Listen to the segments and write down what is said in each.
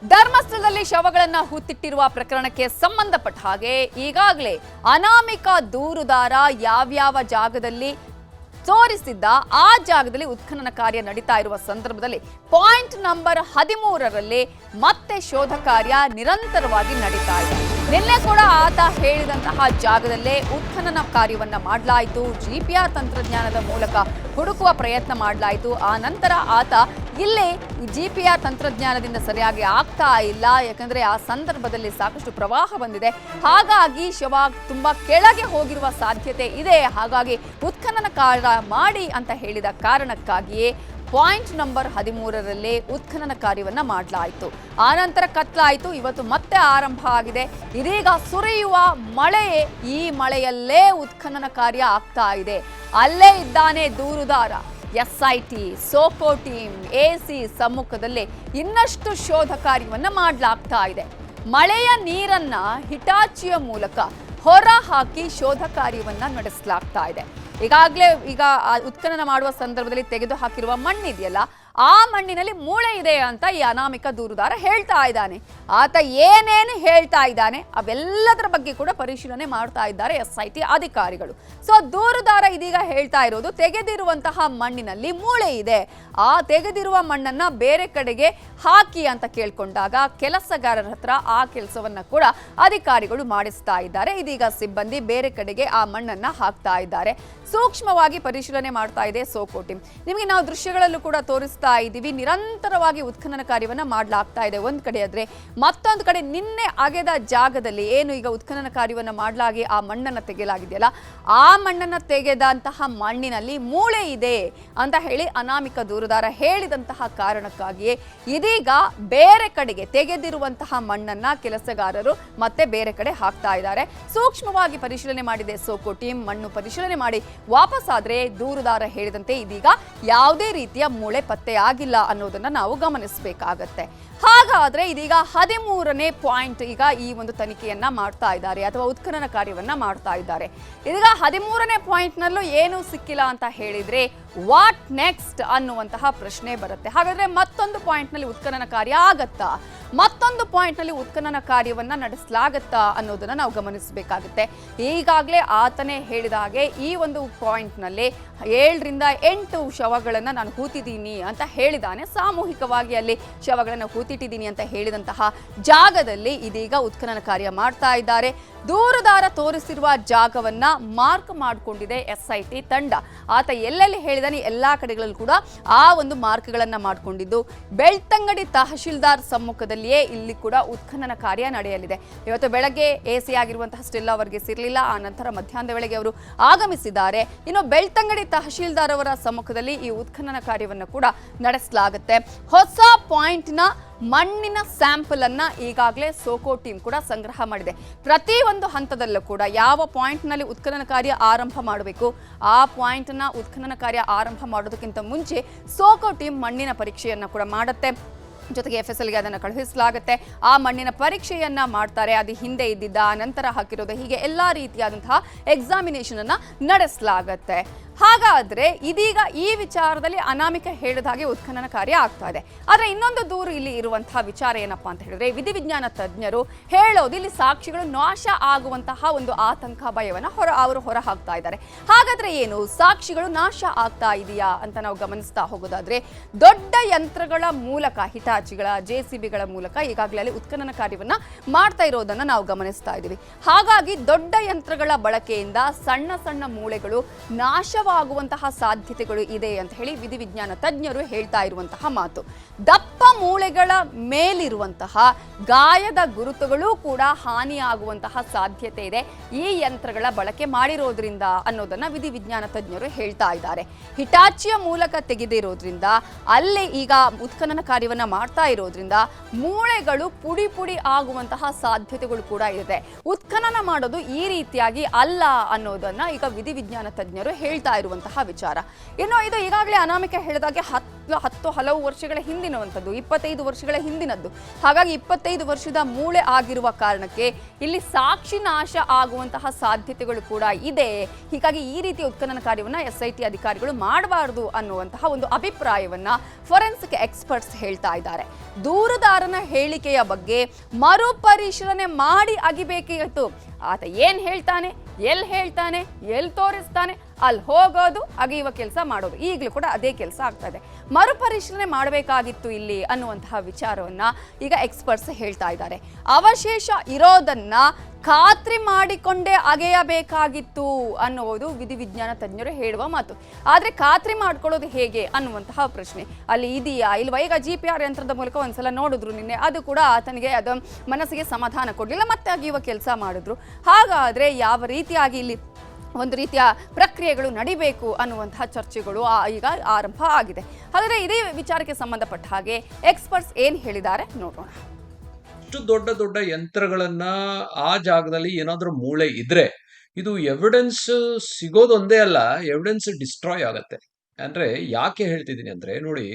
ಧರ್ಮಸ್ಥಳದಲ್ಲಿ ಶವಗಳನ್ನ ಹೂತಿಟ್ಟಿರುವ ಪ್ರಕರಣಕ್ಕೆ ಸಂಬಂಧಪಟ್ಟ ಹಾಗೆ ಈಗಾಗಲೇ ಅನಾಮಿಕ ದೂರುದಾರ ಯಾವ್ಯಾವ ಜಾಗದಲ್ಲಿ ತೋರಿಸಿದ್ದ ಆ ಜಾಗದಲ್ಲಿ ಉತ್ಖನನ ಕಾರ್ಯ ನಡೀತಾ ಇರುವ ಸಂದರ್ಭದಲ್ಲಿ ಪಾಯಿಂಟ್ ನಂಬರ್ 13ರಲ್ಲಿ ಮತ್ತೆ ಶೋಧ ಕಾರ್ಯ ನಿರಂತರವಾಗಿ ನಡೀತಾ ಇದೆ. ನಿನ್ನೆ ಕೂಡ ಆತ ಹೇಳಿದಂತಹ ಜಾಗದಲ್ಲೇ ಉತ್ಖನನ ಕಾರ್ಯವನ್ನ ಮಾಡಲಾಯಿತು. ಜಿಪಿಆರ್ ತಂತ್ರಜ್ಞಾನದ ಮೂಲಕ ಹುಡುಕುವ ಪ್ರಯತ್ನ ಮಾಡಲಾಯಿತು. ಆ ನಂತರ ಆತ ಇಲ್ಲಿ ಜಿಪಿಆರ್ ತಂತ್ರಜ್ಞಾನದಿಂದ ಸರಿಯಾಗಿ ಆಗ್ತಾ ಇಲ್ಲ, ಯಾಕಂದ್ರೆ ಆ ಸಂದರ್ಭದಲ್ಲಿ ಸಾಕಷ್ಟು ಪ್ರವಾಹ ಬಂದಿದೆ. ಹಾಗಾಗಿ ಶವ ತುಂಬಾ ಕೆಳಗೆ ಹೋಗಿರುವ ಸಾಧ್ಯತೆ ಇದೆ. ಹಾಗಾಗಿ ಉತ್ಖನನ ಕಾರ್ಯ ಮಾಡಿ ಅಂತ ಹೇಳಿದ ಕಾರಣಕ್ಕಾಗಿಯೇ ಪಾಯಿಂಟ್ ನಂಬರ್ 13ರಲ್ಲಿ ಉತ್ಖನನ ಕಾರ್ಯವನ್ನ ಮಾಡಲಾಯಿತು. ಆ ನಂತರ ಕತ್ಲಾಯಿತು. ಇವತ್ತು ಮತ್ತೆ ಆರಂಭ ಆಗಿದೆ. ಇದೀಗ ಸುರಿಯುವ ಮಳೆ, ಈ ಮಳೆಯಲ್ಲೇ ಉತ್ಖನನ ಕಾರ್ಯ ಆಗ್ತಾ ಇದೆ. ಅಲ್ಲೇ ಇದ್ದಾನೆ ದೂರುದಾರ. ಎಸ್ಐಟಿ, ಸೋಕೋ ಟೀಮ್, ಎಸಿ ಸಮ್ಮುಖದಲ್ಲಿ ಇನ್ನಷ್ಟು ಶೋಧ ಕಾರ್ಯವನ್ನ ಮಾಡಲಾಗ್ತಾ ಇದೆ. ಮಳೆಯ ನೀರನ್ನ ಹಿಟಾಚಿಯ ಮೂಲಕ ಹೊರ ಹಾಕಿ ಶೋಧ ಕಾರ್ಯವನ್ನ ನಡೆಸಲಾಗ್ತಾ ಇದೆ. ಈಗ ಉತ್ಖನನ ಮಾಡುವ ಸಂದರ್ಭದಲ್ಲಿ ತೆಗೆದು ಹಾಕಿರುವ ಮಣ್ಣಿದೆಯಲ್ಲ, ಆ ಮಣ್ಣಿನಲ್ಲಿ ಮೂಳೆ ಇದೆ ಅಂತ ಈ ಅನಾಮಿಕ ದೂರುದಾರ ಹೇಳ್ತಾ ಇದ್ದಾನೆ. ಆತ ಏನೇನು ಹೇಳ್ತಾ ಇದ್ದಾನೆ ಅವೆಲ್ಲದರ ಬಗ್ಗೆ ಕೂಡ ಪರಿಶೀಲನೆ ಮಾಡ್ತಾ ಇದ್ದಾರೆ ಎಸ್ಐಟಿ ಅಧಿಕಾರಿಗಳು. ಸೊ ದೂರುದಾರ ಇದೀಗ ಹೇಳ್ತಾ ಇರೋದು ತೆಗೆದಿರುವಂತಹ ಮಣ್ಣಿನಲ್ಲಿ ಮೂಳೆ ಇದೆ, ಆ ತೆಗೆದಿರುವ ಮಣ್ಣನ್ನ ಬೇರೆ ಕಡೆಗೆ ಹಾಕಿ ಅಂತ ಕೇಳ್ಕೊಂಡಾಗ ಕೆಲಸಗಾರರ ಹತ್ರ ಆ ಕೆಲಸವನ್ನ ಕೂಡ ಅಧಿಕಾರಿಗಳು ಮಾಡಿಸ್ತಾ ಇದ್ದಾರೆ. ಇದೀಗ ಸಿಬ್ಬಂದಿ ಬೇರೆ ಕಡೆಗೆ ಆ ಮಣ್ಣನ್ನ ಹಾಕ್ತಾ ಇದ್ದಾರೆ. ಸೂಕ್ಷ್ಮವಾಗಿ ಪರಿಶೀಲನೆ ಮಾಡ್ತಾ ಇದೆ ಸೋಕೋ ಟೀಮ್. ನಿಮಗೆ ನಾವು ದೃಶ್ಯಗಳಲ್ಲೂ ಕೂಡ ತೋರಿಸ್ತಾ ಇದ್ದೀವಿ. ನಿರಂತರವಾಗಿ ಉತ್ಖನನ ಕಾರ್ಯವನ್ನ ಮಾಡಲಾಗ್ತಾ ಇದೆ ಒಂದ್ ಕಡೆ. ಆದ್ರೆ ಮತ್ತೊಂದು ಕಡೆ ನಿನ್ನೆ ಅಗೆದ ಜಾಗದಲ್ಲಿ ಏನು ಈಗ ಉತ್ಖನನ ಕಾರ್ಯವನ್ನ ಮಾಡಲಾಗಿ ಆ ಮಣ್ಣನ್ನ ತೆಗೆಯಲಾಗಿದೆಯಲ್ಲ, ಆ ಮಣ್ಣನ್ನ ತೆಗೆದಂತಹ ಮಣ್ಣಿನಲ್ಲಿ ಮೂಳೆ ಇದೆ ಅಂತ ಹೇಳಿ ಅನಾಮಿಕ ದೂರುದಾರ ಹೇಳಿದಂತಹ ಕಾರಣಕ್ಕಾಗಿಯೇ ಇದೀಗ ಬೇರೆ ಕಡೆಗೆ ತೆಗೆದಿರುವಂತಹ ಮಣ್ಣನ್ನ ಕೆಲಸಗಾರರು ಮತ್ತೆ ಬೇರೆ ಕಡೆ ಹಾಕ್ತಾ ಇದ್ದಾರೆ. ಸೂಕ್ಷ್ಮವಾಗಿ ಪರಿಶೀಲನೆ ಮಾಡಿದೆ ಸೋಕೋ ಟೀಮ್. ಮಣ್ಣು ಪರಿಶೀಲನೆ ಮಾಡಿ ವಾಪಸ್ ಆದ್ರೆ ದೂರುದಾರ ಹೇಳಿದಂತೆ ಇದೀಗ ಯಾವುದೇ ರೀತಿಯ ಮೂಳೆ ಪತ್ತೆಯಾಗಿಲ್ಲ ಅನ್ನೋದನ್ನ ನಾವು ಗಮನಿಸಬೇಕಾಗತ್ತೆ. ಹಾಗಾದ್ರೆ ಇದೀಗ 13ನೇ ಪಾಯಿಂಟ್ ಈಗ ಈ ಒಂದು ತನಿಖೆಯನ್ನ ಮಾಡ್ತಾ ಇದ್ದಾರೆ ಅಥವಾ ಉತ್ಖನನ ಕಾರ್ಯವನ್ನ ಮಾಡ್ತಾ ಇದ್ದಾರೆ. ಇದೀಗ 13ನೇ ಪಾಯಿಂಟ್ ನಲ್ಲೂ ಏನು ಸಿಕ್ಕಿಲ್ಲ ಅಂತ ಹೇಳಿದ್ರೆ ವಾಟ್ ನೆಕ್ಸ್ಟ್ ಅನ್ನುವಂತಹ ಪ್ರಶ್ನೆ ಬರುತ್ತೆ. ಹಾಗಾದ್ರೆ ಮತ್ತೊಂದು ಪಾಯಿಂಟ್ ನಲ್ಲಿ ಉತ್ಖನನ ಕಾರ್ಯ ಆಗತ್ತಾ, ಮತ್ತೊಂದು ಪಾಯಿಂಟ್ ನಲ್ಲಿ ಉತ್ಖನನ ಕಾರ್ಯವನ್ನ ನಡೆಸಲಾಗತ್ತಾ ಅನ್ನೋದನ್ನ ನಾವು ಗಮನಿಸಬೇಕಾಗುತ್ತೆ. ಈಗಾಗಲೇ ಆತನೇ ಹೇಳಿದ ಹಾಗೆ ಈ ಒಂದು ಪಾಯಿಂಟ್ ನಲ್ಲಿ 7 ರಿಂದ 8 ಶವಗಳನ್ನ ನಾನು ಹೂತಿದ್ದೀನಿ ಅಂತ ಹೇಳಿದಾನೆ. ಸಾಮೂಹಿಕವಾಗಿ ಅಲ್ಲಿ ಶವಗಳನ್ನ ಹೂತಿಟ್ಟಿದ್ದೀನಿ ಅಂತ ಹೇಳಿದಂತಹ ಜಾಗದಲ್ಲಿ ಇದೀಗ ಉತ್ಖನನ ಕಾರ್ಯ ಮಾಡ್ತಾ ಇದ್ದಾರೆ. ದೂರುದಾರ ತೋರಿಸಿರುವ ಜಾಗವನ್ನ ಮಾರ್ಕ್ ಮಾಡಿಕೊಂಡಿದೆ ಎಸ್ಐಟಿ ತಂಡ. ಆತ ಎಲ್ಲೆಲ್ಲಿ ಹೇಳಿದಾನೆ ಎಲ್ಲಾ ಕಡೆಗಳಲ್ಲೂ ಕೂಡ ಆ ಒಂದು ಮಾರ್ಕ್ಗಳನ್ನ ಮಾಡಿಕೊಂಡಿದ್ದು ಬೆಳ್ತಂಗಡಿ ತಹಶೀಲ್ದಾರ್ ಸಮ್ಮುಖದಲ್ಲಿಯೇ ಇಲ್ಲಿ ಕೂಡ ಉತ್ಖನನ ಕಾರ್ಯ ನಡೆಯಲಿದೆ. ಇವತ್ತು ಬೆಳಗ್ಗೆ ಎಸಿ ಆಗಿರುವಂತಹ ಸ್ಟಿಲ್ ಅವರಿಗೆ ಸಿರಲಿಲ್ಲ. ಆ ನಂತರ ಮಧ್ಯಾಹ್ನದ ವೇಳೆಗೆ ಅವರು ಆಗಮಿಸಿದ್ದಾರೆ. ಇನ್ನು ಬೆಳ್ತಂಗಡಿ ತಹಶೀಲ್ದಾರ್ ಅವರ ಸಮ್ಮುಖದಲ್ಲಿ ಈ ಉತ್ಖನನ ಕಾರ್ಯವನ್ನು ಕೂಡ ನಡೆಸಲಾಗುತ್ತೆ. ಹೊಸ ಪಾಯಿಂಟ್ನ ಮಣ್ಣಿನ ಸ್ಯಾಂಪಲ್ ಅನ್ನ ಈಗಾಗಲೇ ಸೋಕೋ ಟೀಮ್ ಕೂಡ ಸಂಗ್ರಹ ಮಾಡಿದೆ. ಪ್ರತಿ ಒಂದು ಹಂತದಲ್ಲೂ ಕೂಡ ಯಾವ ಪಾಯಿಂಟ್ ನಲ್ಲಿ ಉತ್ಖನನ ಕಾರ್ಯ ಆರಂಭ ಮಾಡಬೇಕು, ಆ ಪಾಯಿಂಟ್ ನ ಉತ್ಖನನ ಕಾರ್ಯ ಆರಂಭ ಮಾಡೋದಕ್ಕಿಂತ ಮುಂಚೆ ಸೋಕೋ ಟೀಮ್ ಮಣ್ಣಿನ ಪರೀಕ್ಷೆಯನ್ನ ಕೂಡ ಮಾಡುತ್ತೆ. ಜೊತೆಗೆ FSLಗೆ ಅದನ್ನು ಕಳುಹಿಸಲಾಗುತ್ತೆ. ಆ ಮಣ್ಣಿನ ಪರೀಕ್ಷೆಯನ್ನ ಮಾಡ್ತಾರೆ. ಅದು ಹಿಂದೆ ಇದ್ದಿದ್ದ, ನಂತರ ಹಾಕಿರೋದು, ಹೀಗೆ ಎಲ್ಲಾ ರೀತಿಯಾದಂತಹ ಎಕ್ಸಾಮಿನೇಷನ್ ಅನ್ನ ನಡೆಸಲಾಗುತ್ತೆ. ಹಾಗಾದ್ರೆ ಇದೀಗ ಈ ವಿಚಾರದಲ್ಲಿ ಅನಾಮಿಕ ಹೇಳಿದ ಹಾಗೆ ಉತ್ಖನನ ಕಾರ್ಯ ಆಗ್ತಾ ಇದೆ. ಆದ್ರೆ ಇನ್ನೊಂದು ದೂರು ಇಲ್ಲಿ ಇರುವಂತಹ ವಿಚಾರ ಏನಪ್ಪಾ ಅಂತ ಹೇಳಿದ್ರೆ, ವಿಧಿವಿಜ್ಞಾನ ತಜ್ಞರು ಹೇಳೋದು ಇಲ್ಲಿ ಸಾಕ್ಷಿಗಳು ನಾಶ ಆಗುವಂತಹ ಒಂದು ಆತಂಕ, ಭಯವನ್ನ ಅವರು ಹೊರ ಹಾಕ್ತಾ ಇದ್ದಾರೆ. ಹಾಗಾದ್ರೆ ಏನು ಸಾಕ್ಷಿಗಳು ನಾಶ ಆಗ್ತಾ ಇದೆಯಾ ಅಂತ ನಾವು ಗಮನಿಸ್ತಾ ಹೋಗೋದಾದ್ರೆ, ದೊಡ್ಡ ಯಂತ್ರಗಳ ಮೂಲಕ ಹಿಟಾಚಿಗಳ JCBಗಳ ಮೂಲಕ ಈಗಾಗಲೇ ಅಲ್ಲಿ ಉತ್ಖನನ ಕಾರ್ಯವನ್ನ ಮಾಡ್ತಾ ಇರೋದನ್ನ ನಾವು ಗಮನಿಸ್ತಾ ಇದ್ದೀವಿ. ಹಾಗಾಗಿ ದೊಡ್ಡ ಯಂತ್ರಗಳ ಬಳಕೆಯಿಂದ ಸಣ್ಣ ಸಣ್ಣ ಮೂಳೆಗಳು ನಾಶವಾಗುವಂತಹ ಸಾಧ್ಯತೆಗಳು ಇದೆ ಅಂತ ಹೇಳಿ ವಿಧಿವಿಜ್ಞಾನ ತಜ್ಞರು ಹೇಳ್ತಾ ಇರುವಂತಹ ಮಾತು. ದಪ್ಪ ಮೂಳೆಗಳ ಮೇಲಿರುವಂತಹ ಗಾಯದ ಗುರುತುಗಳು ಕೂಡ ಹಾನಿಯಾಗುವಂತಹ ಸಾಧ್ಯತೆ ಇದೆ ಈ ಯಂತ್ರಗಳ ಬಳಕೆ ಮಾಡಿರೋದ್ರಿಂದ ಅನ್ನೋದನ್ನ ವಿಧಿವಿಜ್ಞಾನ ತಜ್ಞರು ಹೇಳ್ತಾ ಇದ್ದಾರೆ. ಹಿಟಾಚಿಯ ಮೂಲಕ ತೆಗೆದಿರೋದ್ರಿಂದ ಅಲ್ಲಿ ಈಗ ಉತ್ಖನನ ಕಾರ್ಯವನ್ನ ಮಾಡ್ತಾ ಇರೋದ್ರಿಂದ ಮೂಳೆಗಳು ಪುಡಿ ಪುಡಿ ಆಗುವಂತಹ ಸಾಧ್ಯತೆಗಳು ಕೂಡ ಇದೆ. ಉತ್ಖನನ ಮಾಡೋದು ಈ ರೀತಿಯಾಗಿ ಅಲ್ಲ ಅನ್ನೋದನ್ನ ಈಗ ವಿಧಿವಿಜ್ಞಾನ ತಜ್ಞರು ಹೇಳ್ತಾ ಇರುವಂತಹ ವಿಚಾರ. ಇನ್ನು ಇದು ಈಗಾಗಲೇ ಅನಾಮಿಕ ಹೇಳಿದಾಗೆ ಹಲವು ವರ್ಷಗಳ ಹಿಂದಿನವಂಥದ್ದು, 25 ವರ್ಷಗಳ ಹಿಂದಿನದ್ದು. ಹಾಗಾಗಿ 25 ವರ್ಷದ ಮೂಳೆ ಆಗಿರುವ ಕಾರಣಕ್ಕೆ ಇಲ್ಲಿ ಸಾಕ್ಷಿ ನಾಶ ಆಗುವಂತಹ ಸಾಧ್ಯತೆಗಳು ಕೂಡ ಇದೆ. ಹೀಗಾಗಿ ಈ ರೀತಿಯ ಉತ್ಖನನ ಕಾರ್ಯವನ್ನು SIT ಅಧಿಕಾರಿಗಳು ಮಾಡಬಾರದು ಅನ್ನುವಂತಹ ಒಂದು ಅಭಿಪ್ರಾಯವನ್ನ ಫೊರೆನ್ಸಿಕ್ ಎಕ್ಸ್ಪರ್ಟ್ಸ್ ಹೇಳ್ತಾ ಇದ್ದಾರೆ. ದೂರುದಾರನ ಹೇಳಿಕೆಯ ಬಗ್ಗೆ ಮರುಪರಿಶೀಲನೆ ಮಾಡಿ ಅಗಿಬೇಕಿತ್ತು. ಆತ ಏನ್ ಹೇಳ್ತಾನೆ, ಎಲ್ಲಿ ಹೇಳ್ತಾನೆ, ಎಲ್ಲಿ ತೋರಿಸ್ತಾನೆ, ಅಲ್ಲಿ ಹೋಗೋದು, ಅಗೆಯುವ ಕೆಲಸ ಮಾಡೋದು. ಈಗಲೂ ಕೂಡ ಅದೇ ಕೆಲಸ ಆಗ್ತಾ ಇದೆ. ಮರುಪರಿಶೀಲನೆ ಮಾಡಬೇಕಾಗಿತ್ತು ಇಲ್ಲಿ ಅನ್ನುವಂತಹ ವಿಚಾರವನ್ನ ಈಗ ಎಕ್ಸ್ಪರ್ಟ್ಸ್ ಹೇಳ್ತಾ ಇದ್ದಾರೆ. ಅವಶೇಷ ಇರೋದನ್ನ ಖಾತ್ರಿ ಮಾಡಿಕೊಂಡೇ ಅಗೆಯಬೇಕಾಗಿತ್ತು ಅನ್ನುವುದು ವಿಧಿವಿಜ್ಞಾನ ತಜ್ಞರು ಹೇಳುವ ಮಾತು. ಆದರೆ ಖಾತ್ರಿ ಮಾಡ್ಕೊಳ್ಳೋದು ಹೇಗೆ ಅನ್ನುವಂತಹ ಪ್ರಶ್ನೆ ಅಲ್ಲಿ ಇದೆಯಾ ಇಲ್ವಾ? ಈಗ GPR ಯಂತ್ರದ ಮೂಲಕ ಒಂದ್ಸಲ ನೋಡಿದ್ರು ನಿನ್ನೆ, ಅದು ಕೂಡ ಆತನಿಗೆ ಅದು ಮನಸ್ಸಿಗೆ ಸಮಾಧಾನ ಕೊಡಲಿಲ್ಲ, ಮತ್ತೆ ಅಗೆಯುವ ಕೆಲಸ ಮಾಡಿದ್ರು. ಹಾಗಾದ್ರೆ ಯಾವ ರೀತಿಯಾಗಿ ಇಲ್ಲಿ ಒಂದು ರೀತಿಯ ಪ್ರಕ್ರಿಯೆಗಳು ನಡಿಬೇಕು ಅನ್ನುವಂತಹ ಚರ್ಚೆಗಳು ಈಗ ಆರಂಭ ಆಗಿದೆ. ಹಾಗಾದ್ರೆ ಇದೇ ವಿಚಾರಕ್ಕೆ ಸಂಬಂಧಪಟ್ಟ ಹಾಗೆ ಎಕ್ಸ್ಪರ್ಟ್ಸ್ ಏನ್ ಹೇಳಿದ್ದಾರೆ ನೋಡೋಣ. ಇಷ್ಟು ದೊಡ್ಡ ದೊಡ್ಡ ಯಂತ್ರಗಳನ್ನ ಆ ಜಾಗದಲ್ಲಿ ಏನಾದ್ರೂ ಮೂಳೆ ಇದ್ರೆ ಇದು ಎವಿಡೆನ್ಸ್ ಸಿಗೋದೊಂದೇ ಅಲ್ಲ, ಎವಿಡೆನ್ಸ್ ಡಿಸ್ಟ್ರಾಯ್ ಆಗತ್ತೆ. ಅಂದ್ರೆ ಯಾಕೆ ಹೇಳ್ತಿದ್ದೀನಿ ಅಂದ್ರೆ ನೋಡಿ,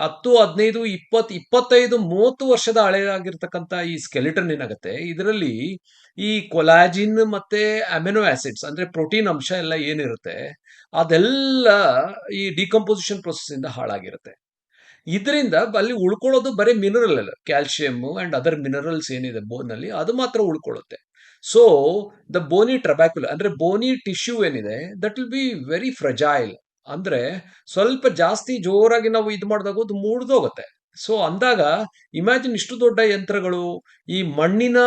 10, 15, 20, 25, 30 ವರ್ಷದ ಹಳೆಯಾಗಿರ್ತಕ್ಕಂಥ ಈ ಸ್ಕೆಲಿಟನ್ ಏನಾಗುತ್ತೆ, ಇದರಲ್ಲಿ ಈ ಕೊಲಾಜಿನ್ ಮತ್ತೆ ಅಮಿನೋ ಆಸಿಡ್ಸ್ ಅಂದ್ರೆ ಪ್ರೋಟೀನ್ ಅಂಶ ಎಲ್ಲ ಏನಿರುತ್ತೆ ಅದೆಲ್ಲ ಈ ಡಿಕಂಪೋಸಿಷನ್ ಪ್ರೊಸೆಸ್ ಇಂದ ಹಾಳಾಗಿರುತ್ತೆ. ಇದರಿಂದ ಅಲ್ಲಿ ಉಳ್ಕೊಳ್ಳೋದು ಬರೀ ಮಿನರಲ್ ಅಲ್ಲ, ಕ್ಯಾಲ್ಸಿಯಂ ಅಂಡ್ ಅದರ್ ಮಿನರಲ್ಸ್ ಏನಿದೆ ಬೋನ್ ಅಲ್ಲಿ ಅದು ಮಾತ್ರ ಉಳ್ಕೊಳ್ಳುತ್ತೆ. ಸೊ ದ ಬೋನಿ ಟ್ರಬ್ಯಾಕ್ಯುಲರ್ ಅಂದ್ರೆ ಬೋನಿ ಟಿಶ್ಯೂ ಏನಿದೆ that will be very fragile. ಅಂದ್ರೆ ಸ್ವಲ್ಪ ಜಾಸ್ತಿ ಜೋರಾಗಿ ನಾವು ಇದು ಮಾಡಿದಾಗ ಅದು ಮುರಿದೋಗುತ್ತೆ. ಸೊ ಅಂದಾಗ ಇಮ್ಯಾಜಿನ್ ಇಷ್ಟು ದೊಡ್ಡ ಯಂತ್ರಗಳು, ಈ ಮಣ್ಣಿನ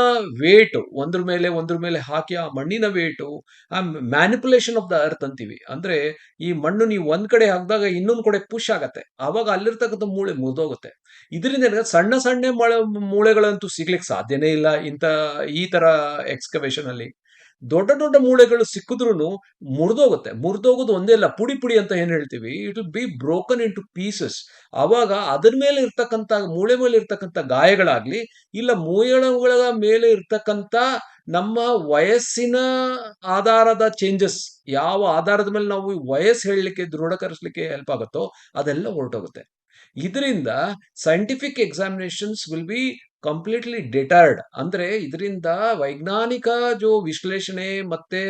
ವೇಟ್ ಒಂದ್ರ ಮೇಲೆ ಹಾಕಿ ಆ ಮಣ್ಣಿನ ವೇಟು, ಆ ಮ್ಯಾನಿಪುಲೇಷನ್ ಆಫ್ ದ ಅರ್ತ್ ಅಂತೀವಿ. ಅಂದ್ರೆ ಈ ಮಣ್ಣು ನೀವು ಒಂದ್ ಕಡೆ ಹಾಕಿದಾಗ ಇನ್ನೊಂದ್ ಕಡೆ ಪುಷ್ ಆಗತ್ತೆ, ಅವಾಗ ಅಲ್ಲಿರ್ತಕ್ಕಂಥ ಮೂಳೆ ಮುರಿದೋಗುತ್ತೆ. ಇದರಿಂದ ಸಣ್ಣ ಸಣ್ಣ ಮೂಳೆಗಳಂತೂ ಸಿಗ್ಲಿಕ್ಕೆ ಸಾಧ್ಯನೇ ಇಲ್ಲ ಈ ತರ ಎಕ್ಸ್ಕವೇಷನ್ ಅಲ್ಲಿ. ದೊಡ್ಡ ದೊಡ್ಡ ಮೂಳೆಗಳು ಸಿಕ್ಕಿದ್ರು ಮುರಿದೋಗೋದು ಒಂದೇ ಅಲ್ಲ, ಪುಡಿ ಪುಡಿ ಅಂತ ಏನ್ ಹೇಳ್ತೀವಿ, it will be broken into pieces. ಅವಾಗ ಅದ್ರ ಮೇಲೆ ಇರ್ತಕ್ಕಂಥ ಮೂಳೆ ಮೇಲೆ ಇರ್ತಕ್ಕಂಥ ಗಾಯಗಳಾಗ್ಲಿ, ಇಲ್ಲ ಮೂಳೆಗಳ ಮೇಲೆ ಇರ್ತಕ್ಕಂಥ ನಮ್ಮ ವಯಸ್ಸಿನ ಆಧಾರದ ಚೇಂಜಸ್, ಯಾವ ಆಧಾರದ ಮೇಲೆ ನಾವು ವಯಸ್ಸು ಹೇಳಲಿಕ್ಕೆ ದೃಢಕರಿಸಲಿಕ್ಕೆ ಹೆಲ್ಪ್ ಆಗುತ್ತೋ ಅದೆಲ್ಲ ಹೊರಟೋಗುತ್ತೆ. ಇದರಿಂದ scientific examinations will be completely deterred. ಅಂದ್ರೆ ಇದರಿಂದ ವೈಜ್ಞಾನಿಕ ವಿಶ್ಲೇಷಣೆ ಮತ್ತೆ